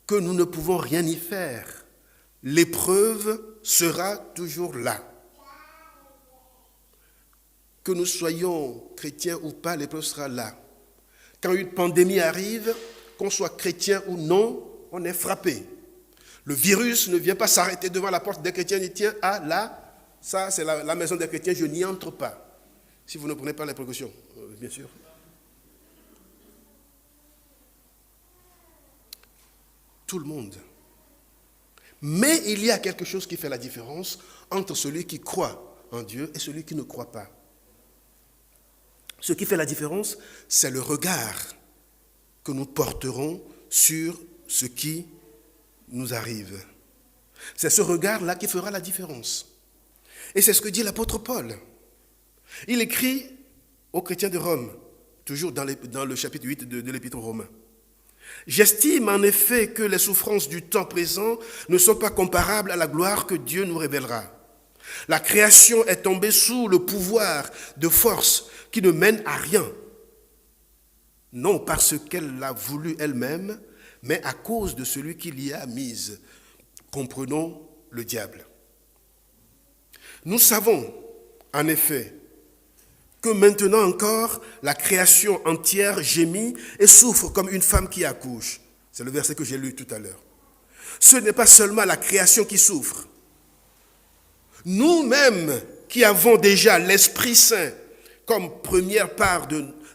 que nous ne pouvons rien y faire. L'épreuve sera toujours là. Que nous soyons chrétiens ou pas, l'épreuve sera là. Quand une pandémie arrive, qu'on soit chrétien ou non, on est frappé. Le virus ne vient pas s'arrêter devant la porte des chrétiens et tiens, ah là, ça c'est la maison des chrétiens, je n'y entre pas. Si vous ne prenez pas les précautions, bien sûr. Tout le monde. Mais il y a quelque chose qui fait la différence entre celui qui croit en Dieu et celui qui ne croit pas. Ce qui fait la différence, c'est le regard que nous porterons sur ce qui nous arrive. C'est ce regard-là qui fera la différence. Et c'est ce que dit l'apôtre Paul. Il écrit aux chrétiens de Rome, toujours dans le chapitre 8 de l'Épître aux Romains. « J'estime en effet que les souffrances du temps présent ne sont pas comparables à la gloire que Dieu nous révélera. La création est tombée sous le pouvoir de forces qui ne mènent à rien, non parce qu'elle l'a voulu elle-même, mais à cause de celui qui l'y a mise. Comprenons le diable. Nous savons, en effet, que maintenant encore, la création entière gémit et souffre comme une femme qui accouche. » C'est le verset que j'ai lu tout à l'heure. Ce n'est pas seulement la création qui souffre. Nous-mêmes qui avons déjà l'Esprit Saint comme première part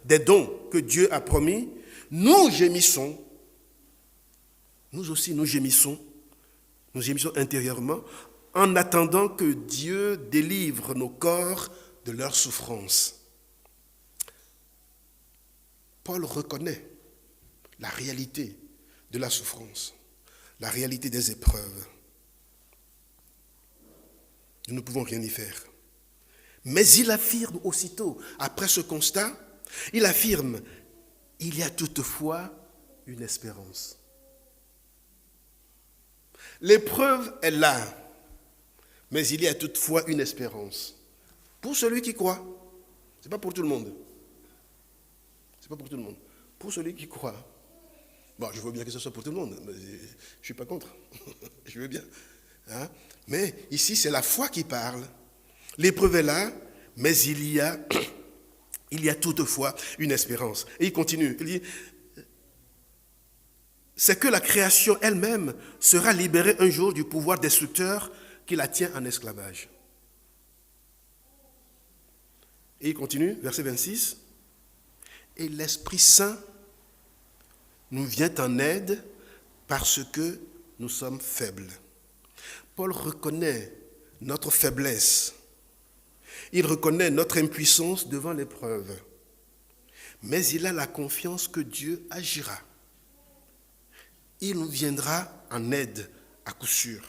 des dons que Dieu a promis, nous gémissons. Nous aussi, nous gémissons intérieurement en attendant que Dieu délivre nos corps de leur souffrance. Paul reconnaît la réalité de la souffrance, la réalité des épreuves. Nous ne pouvons rien y faire. Mais il affirme aussitôt, après ce constat, il affirme, il y a toutefois une espérance. L'épreuve est là, mais il y a toutefois une espérance. Pour celui qui croit, ce n'est pas pour tout le monde. Ce n'est pas pour tout le monde. Pour celui qui croit, Bon, je veux bien que ce soit pour tout le monde, mais je ne suis pas contre. Je veux bien. Hein? Mais ici, c'est la foi qui parle. L'épreuve est là, mais il y a toutefois une espérance. Et il continue, il dit, c'est que la création elle-même sera libérée un jour du pouvoir destructeur qui la tient en esclavage. Et il continue, verset 26. Et l'Esprit Saint nous vient en aide parce que nous sommes faibles. Paul reconnaît notre faiblesse. Il reconnaît notre impuissance devant l'épreuve. Mais il a la confiance que Dieu agira. Il nous viendra en aide à coup sûr.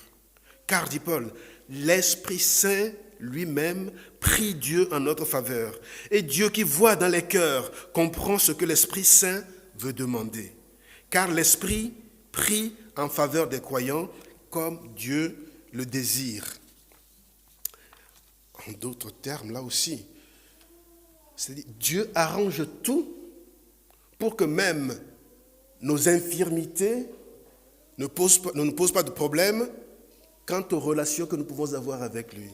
Car, dit Paul, l'Esprit Saint lui-même prie Dieu en notre faveur. Et Dieu qui voit dans les cœurs comprend ce que l'Esprit Saint veut demander. Car l'Esprit prie en faveur des croyants comme Dieu le désire. En d'autres termes, là aussi, c'est-à-dire Dieu arrange tout pour que même nos infirmités ne nous posent pas de problème quant aux relations que nous pouvons avoir avec lui.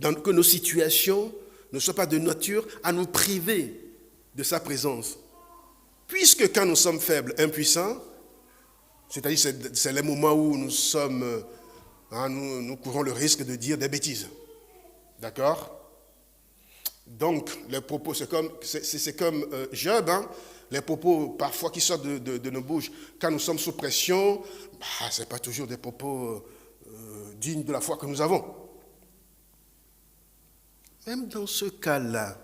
Que nos situations ne soient pas de nature à nous priver de sa présence. Puisque quand nous sommes faibles, impuissants, c'est-à-dire c'est les moments où nous sommes, nous courons le risque de dire des bêtises. D'accord? Donc, les propos, c'est comme Job, les propos parfois qui sortent de nos bouches, quand nous sommes sous pression, ce n'est pas toujours des propos dignes de la foi que nous avons. Même dans ce cas-là,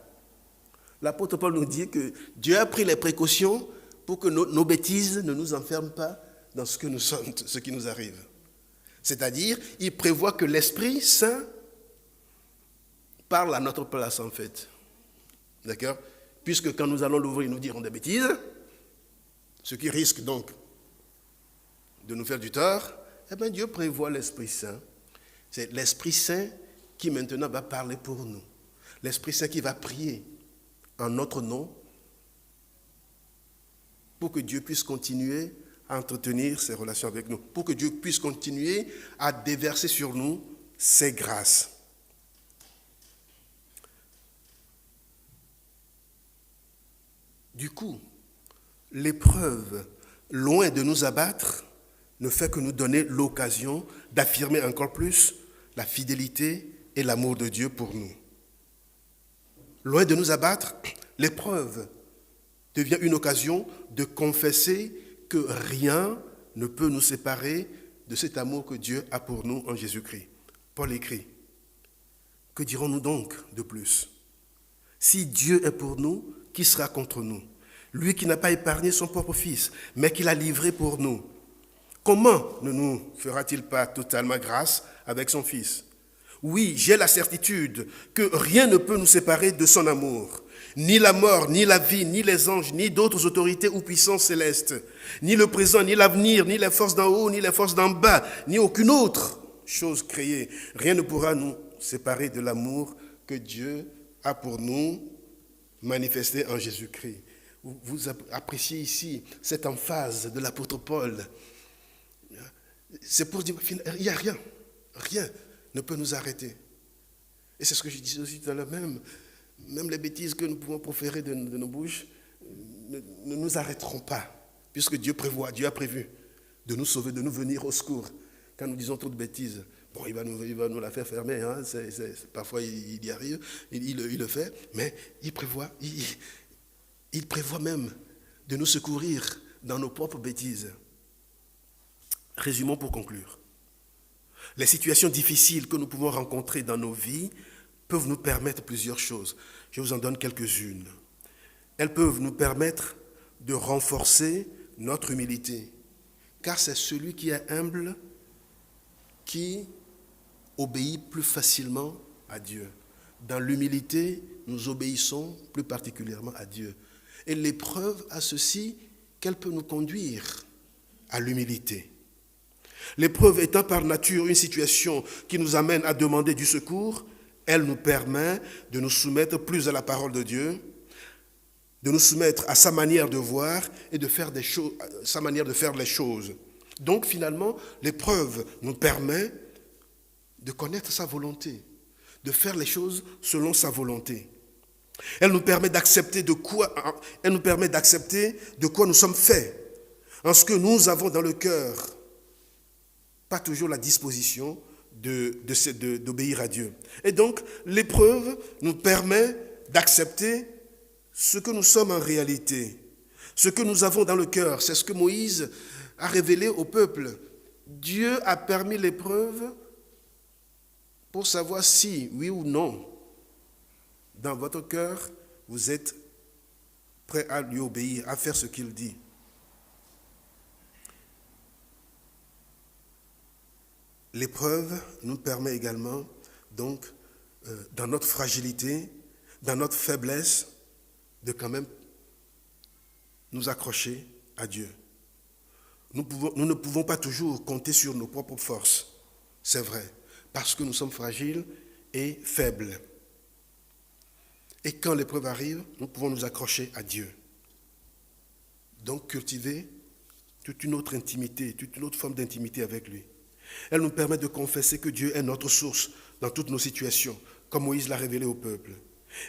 l'apôtre Paul nous dit que Dieu a pris les précautions pour que nos bêtises ne nous enferment pas dans ce que nous sommes, ce qui nous arrive. C'est-à-dire, il prévoit que l'Esprit Saint parle à notre place, en fait. D'accord? Puisque quand nous allons l'ouvrir, nous dirons des bêtises, ce qui risque donc de nous faire du tort, eh bien Dieu prévoit l'Esprit Saint. C'est l'Esprit Saint qui maintenant va parler pour nous. L'Esprit Saint qui va prier en notre nom pour que Dieu puisse continuer à entretenir ses relations avec nous, pour que Dieu puisse continuer à déverser sur nous ses grâces. Du coup, l'épreuve, loin de nous abattre, ne fait que nous donner l'occasion d'affirmer encore plus la fidélité et l'amour de Dieu pour nous. Loin de nous abattre, l'épreuve devient une occasion de confesser que rien ne peut nous séparer de cet amour que Dieu a pour nous en Jésus-Christ. Paul écrit, « Que dirons-nous donc de plus? Si Dieu est pour nous, qui sera contre nous? Lui qui n'a pas épargné son propre Fils, mais qui l'a livré pour nous. Comment ne nous fera-t-il pas totalement grâce avec son Fils? Oui, j'ai la certitude que rien ne peut nous séparer de son amour. Ni la mort, ni la vie, ni les anges, ni d'autres autorités ou puissances célestes, ni le présent, ni l'avenir, ni les forces d'en haut, ni les forces d'en bas, ni aucune autre chose créée. Rien ne pourra nous séparer de l'amour que Dieu a pour nous manifesté en Jésus-Christ. Vous appréciez ici cette emphase de l'apôtre Paul. C'est pour dire, il n'y a rien ne peut nous arrêter. Et c'est ce que je disais aussi tout à l'heure, même les bêtises que nous pouvons proférer de nos bouches ne nous arrêteront pas, puisque Dieu a prévu de nous sauver, de nous venir au secours. Quand nous disons trop de bêtises, bon, il va nous la faire fermer, parfois il y arrive, il le fait, mais il prévoit même de nous secourir dans nos propres bêtises. Résumons pour conclure. Les situations difficiles que nous pouvons rencontrer dans nos vies peuvent nous permettre plusieurs choses. Je vous en donne quelques-unes. Elles peuvent nous permettre de renforcer notre humilité, car c'est celui qui est humble qui obéit plus facilement à Dieu. Dans l'humilité, nous obéissons plus particulièrement à Dieu. Et l'épreuve a ceci qu'elle peut nous conduire à l'humilité. L'épreuve étant par nature une situation qui nous amène à demander du secours, elle nous permet de nous soumettre plus à la parole de Dieu, de nous soumettre à sa manière de voir et de faire des choses, sa manière de faire les choses. Donc finalement, l'épreuve nous permet de connaître sa volonté, de faire les choses selon sa volonté. Elle nous permet d'accepter de quoi nous sommes faits, en ce que nous avons dans le cœur, pas toujours la disposition d'obéir à Dieu. Et donc, l'épreuve nous permet d'accepter ce que nous sommes en réalité, ce que nous avons dans le cœur. C'est ce que Moïse a révélé au peuple. Dieu a permis l'épreuve pour savoir si, oui ou non, dans votre cœur, vous êtes prêt à lui obéir, à faire ce qu'il dit. L'épreuve nous permet également, donc, dans notre fragilité, dans notre faiblesse, de quand même nous accrocher à Dieu. Nous ne pouvons pas toujours compter sur nos propres forces, c'est vrai, parce que nous sommes fragiles et faibles. Et quand l'épreuve arrive, nous pouvons nous accrocher à Dieu. Donc cultiver toute une autre intimité, toute une autre forme d'intimité avec lui. Elle nous permet de confesser que Dieu est notre source dans toutes nos situations, comme Moïse l'a révélé au peuple.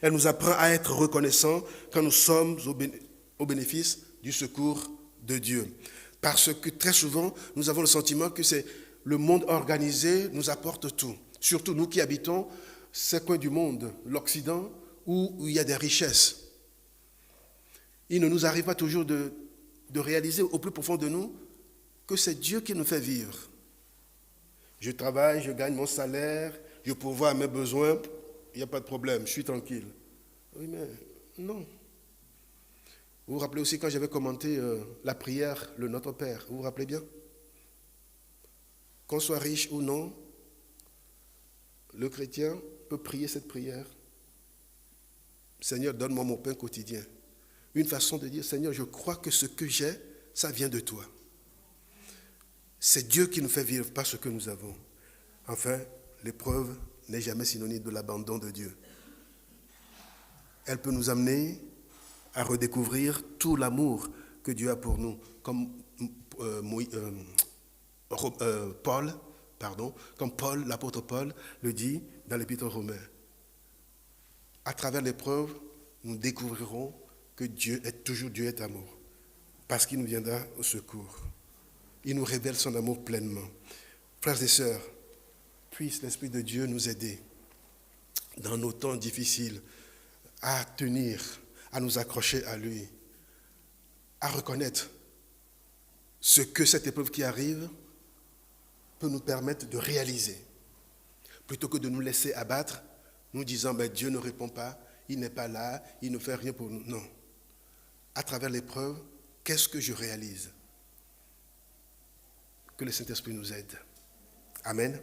Elle nous apprend à être reconnaissants quand nous sommes au bénéfice du secours de Dieu. Parce que très souvent, nous avons le sentiment que c'est le monde organisé nous apporte tout. Surtout nous qui habitons ces coins du monde, l'Occident, où il y a des richesses. Il ne nous arrive pas toujours de réaliser au plus profond de nous que c'est Dieu qui nous fait vivre. Je travaille, je gagne mon salaire, je pourvois à mes besoins, il n'y a pas de problème, je suis tranquille. Oui, mais non. Vous vous rappelez aussi quand j'avais commenté la prière, le Notre Père, vous vous rappelez bien? Qu'on soit riche ou non, le chrétien peut prier cette prière. Seigneur, donne-moi mon pain quotidien. Une façon de dire, Seigneur, je crois que ce que j'ai, ça vient de toi. C'est Dieu qui nous fait vivre, pas ce que nous avons. Enfin, l'épreuve n'est jamais synonyme de l'abandon de Dieu. Elle peut nous amener à redécouvrir tout l'amour que Dieu a pour nous, comme Paul, l'apôtre Paul, le dit dans l'Épître aux Romains. À travers l'épreuve, nous découvrirons que Dieu est amour, parce qu'il nous viendra au secours. Il nous révèle son amour pleinement. Frères et sœurs, puisse l'Esprit de Dieu nous aider dans nos temps difficiles à tenir, à nous accrocher à lui, à reconnaître ce que cette épreuve qui arrive peut nous permettre de réaliser, plutôt que de nous laisser abattre, nous disant Dieu ne répond pas, il n'est pas là, il ne fait rien pour nous. Non. À travers l'épreuve, qu'est-ce que je réalise? Que le Saint-Esprit nous aide. Amen.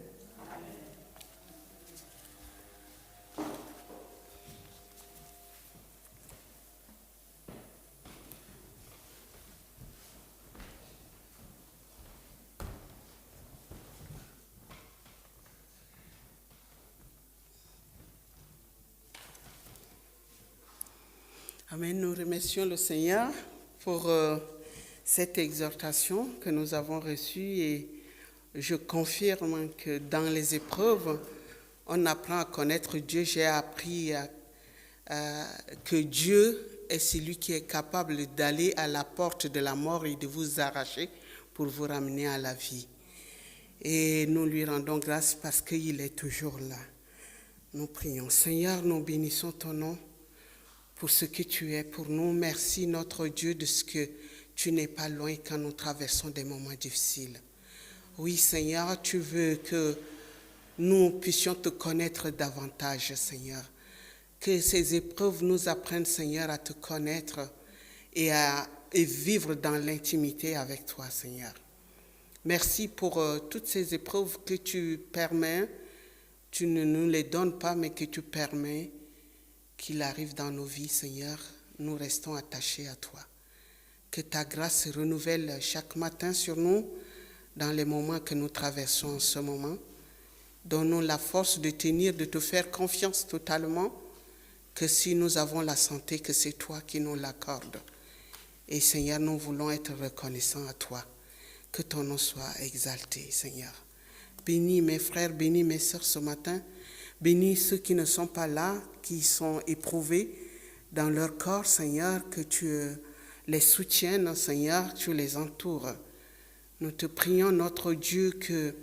Amen. Nous remercions le Seigneur pour cette exhortation que nous avons reçue et je confirme que dans les épreuves, on apprend à connaître Dieu. J'ai appris que Dieu est celui qui est capable d'aller à la porte de la mort et de vous arracher pour vous ramener à la vie. Et nous lui rendons grâce parce qu'il est toujours là. Nous prions. Seigneur, nous bénissons ton nom pour ce que tu es pour nous. Merci notre Dieu de ce que tu n'es pas loin quand nous traversons des moments difficiles. Oui Seigneur, tu veux que nous puissions te connaître davantage Seigneur. Que ces épreuves nous apprennent Seigneur à te connaître et vivre dans l'intimité avec toi Seigneur. Merci pour toutes ces épreuves que tu permets. Tu ne nous les donnes pas mais que tu permets qu'il arrive dans nos vies, Seigneur, nous restons attachés à toi. Que ta grâce se renouvelle chaque matin sur nous dans les moments que nous traversons en ce moment. Donne-nous la force de tenir, de te faire confiance totalement, que si nous avons la santé, que c'est toi qui nous l'accordes. Et Seigneur, nous voulons être reconnaissants à toi. Que ton nom soit exalté, Seigneur. Bénis mes frères, bénis mes sœurs ce matin. Bénis ceux qui ne sont pas là, qui sont éprouvés dans leur corps, Seigneur, que tu les soutiennes, Seigneur, tu les entoures. Nous te prions, notre Dieu, que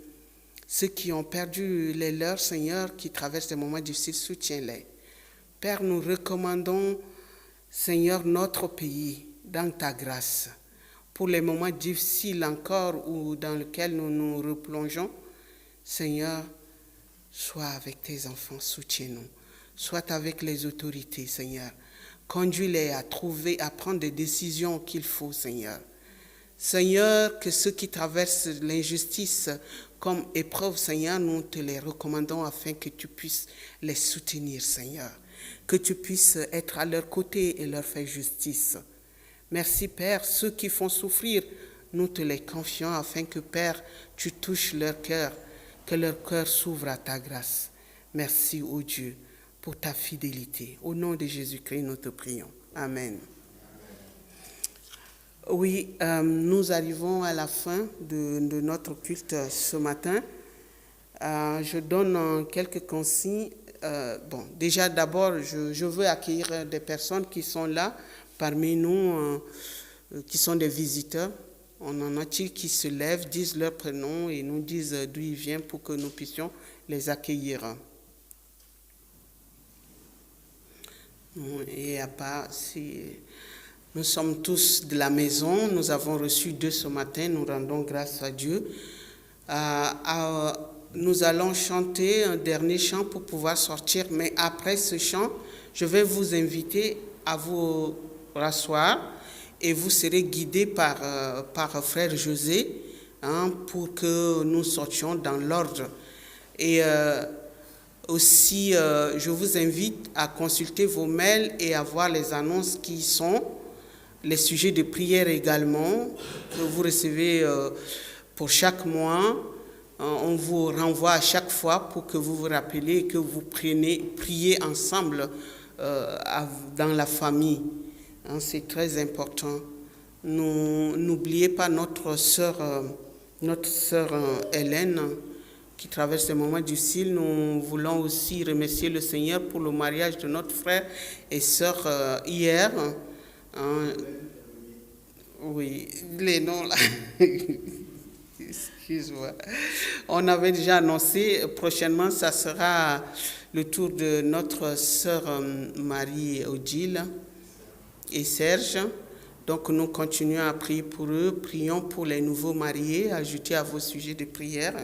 ceux qui ont perdu les leurs, Seigneur, qui traversent des moments difficiles, soutiens-les. Père, nous recommandons, Seigneur, notre pays dans ta grâce. Pour les moments difficiles encore ou dans lesquels nous nous replongeons, Seigneur, sois avec tes enfants, soutiens-nous. Sois avec les autorités, Seigneur. Conduis-les à trouver, à prendre des décisions qu'il faut, Seigneur. Seigneur, que ceux qui traversent l'injustice comme épreuve, Seigneur, nous te les recommandons afin que tu puisses les soutenir, Seigneur. Que tu puisses être à leur côté et leur faire justice. Merci, Père. Ceux qui font souffrir, nous te les confions afin que, Père, tu touches leur cœur, que leur cœur s'ouvre à ta grâce. Merci, ô Dieu, pour ta fidélité. Au nom de Jésus-Christ, nous te prions. Amen. Oui, nous arrivons à la fin de notre culte ce matin. Je donne quelques consignes. Déjà d'abord, je veux accueillir des personnes qui sont là parmi nous, qui sont des visiteurs. On en a-t-il qui se lèvent, disent leur prénom et nous disent d'où ils viennent pour que nous puissions les accueillir. Et à part, si nous sommes tous de la maison, nous avons reçu 2 ce matin, nous rendons grâce à Dieu. Nous allons chanter un dernier chant pour pouvoir sortir, mais après ce chant, je vais vous inviter à vous rasseoir et vous serez guidés par frère José pour que nous sortions dans l'ordre. Et aussi, je vous invite à consulter vos mails et à voir les annonces qui sont les sujets de prière également que vous recevez pour chaque mois. On vous renvoie à chaque fois pour que vous vous rappeliez et que vous priez ensemble dans la famille. C'est très important. N'oubliez pas notre sœur Hélène qui traverse des moments difficiles. Nous voulons aussi remercier le Seigneur pour le mariage de notre frère et sœur hier. Oui, les noms là. Excuse-moi. On avait déjà annoncé, prochainement, ça sera le tour de notre sœur Marie-Odile et Serge. Donc, nous continuons à prier pour eux. Prions pour les nouveaux mariés. Ajoutez à vos sujets de prière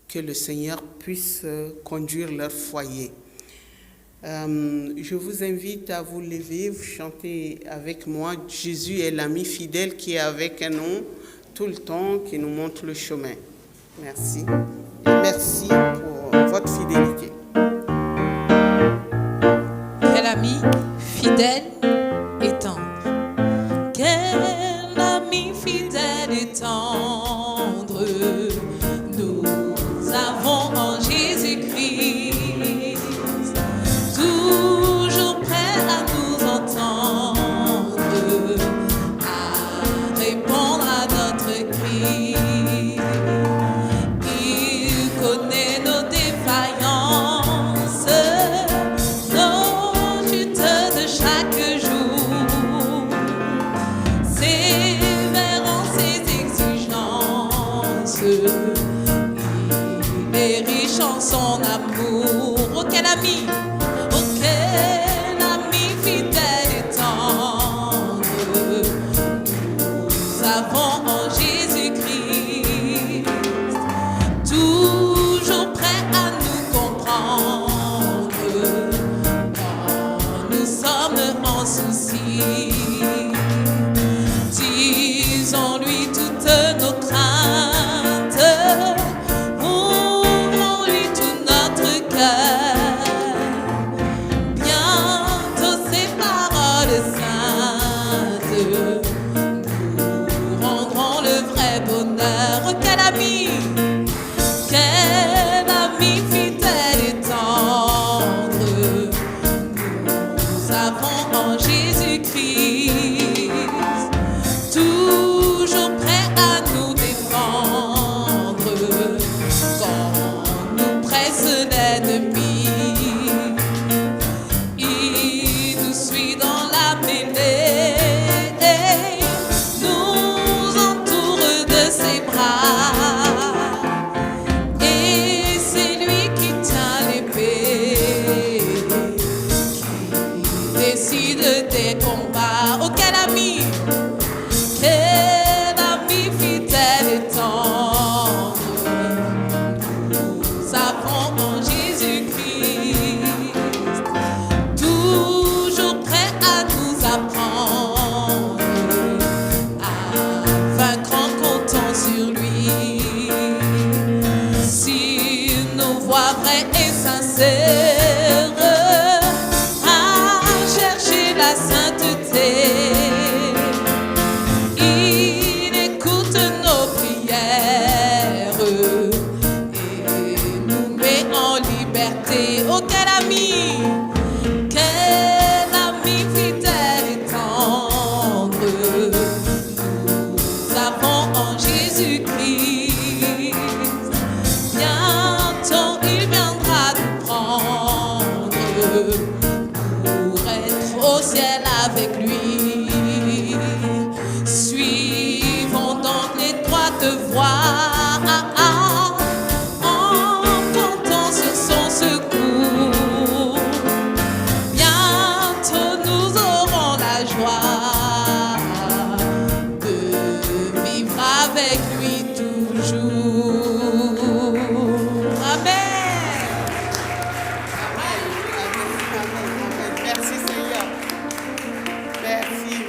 que le Seigneur puisse conduire leur foyer. Je vous invite à vous lever, vous chantez avec moi. Jésus est l'ami fidèle qui est avec nous tout le temps, qui nous montre le chemin. Merci. Et merci pour votre fidélité. Quel ami fidèle et tendre. Quel ami fidèle et tendre. Nous avons en Jésus-Christ, toujours prêt à nous entendre, à répondre à notre cri. Il connaît nos défaillances, nos chutes de chaque jour, sévère en ses exigences. Il est riche en son amour. Oh, quel ami! Oh, quel ami fidèle et tendre. Nous avons en Jésus-Christ, toujours prêt à nous comprendre quand nous sommes en souci. Disons-lui toutes nos craintes, ouvrons-lui tout notre cœur. Bientôt ces paroles saintes nous rendront le vrai bonheur. Oh, quel ami fidèle et tendre. te voir en comptant sur son secours. Bientôt nous aurons la joie de vivre avec lui toujours. Amen. Merci Seigneur.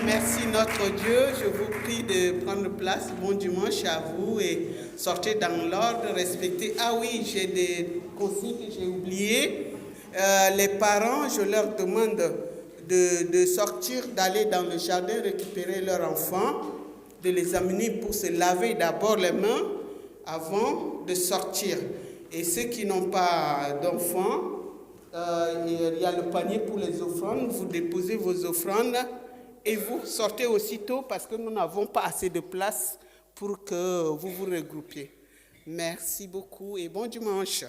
Merci notre Dieu. Je vous prie de prendre place. Bon dimanche à vous et sortez dans l'ordre, respectez. Ah oui, j'ai des consignes que j'ai oubliées. Les parents, je leur demande de sortir, d'aller dans le jardin récupérer leurs enfants, de les amener pour se laver d'abord les mains avant de sortir. Et ceux qui n'ont pas d'enfants, il y a le panier pour les offrandes. Vous déposez vos offrandes et vous sortez aussitôt parce que nous n'avons pas assez de place pour que vous vous regroupiez. Merci beaucoup et bon dimanche.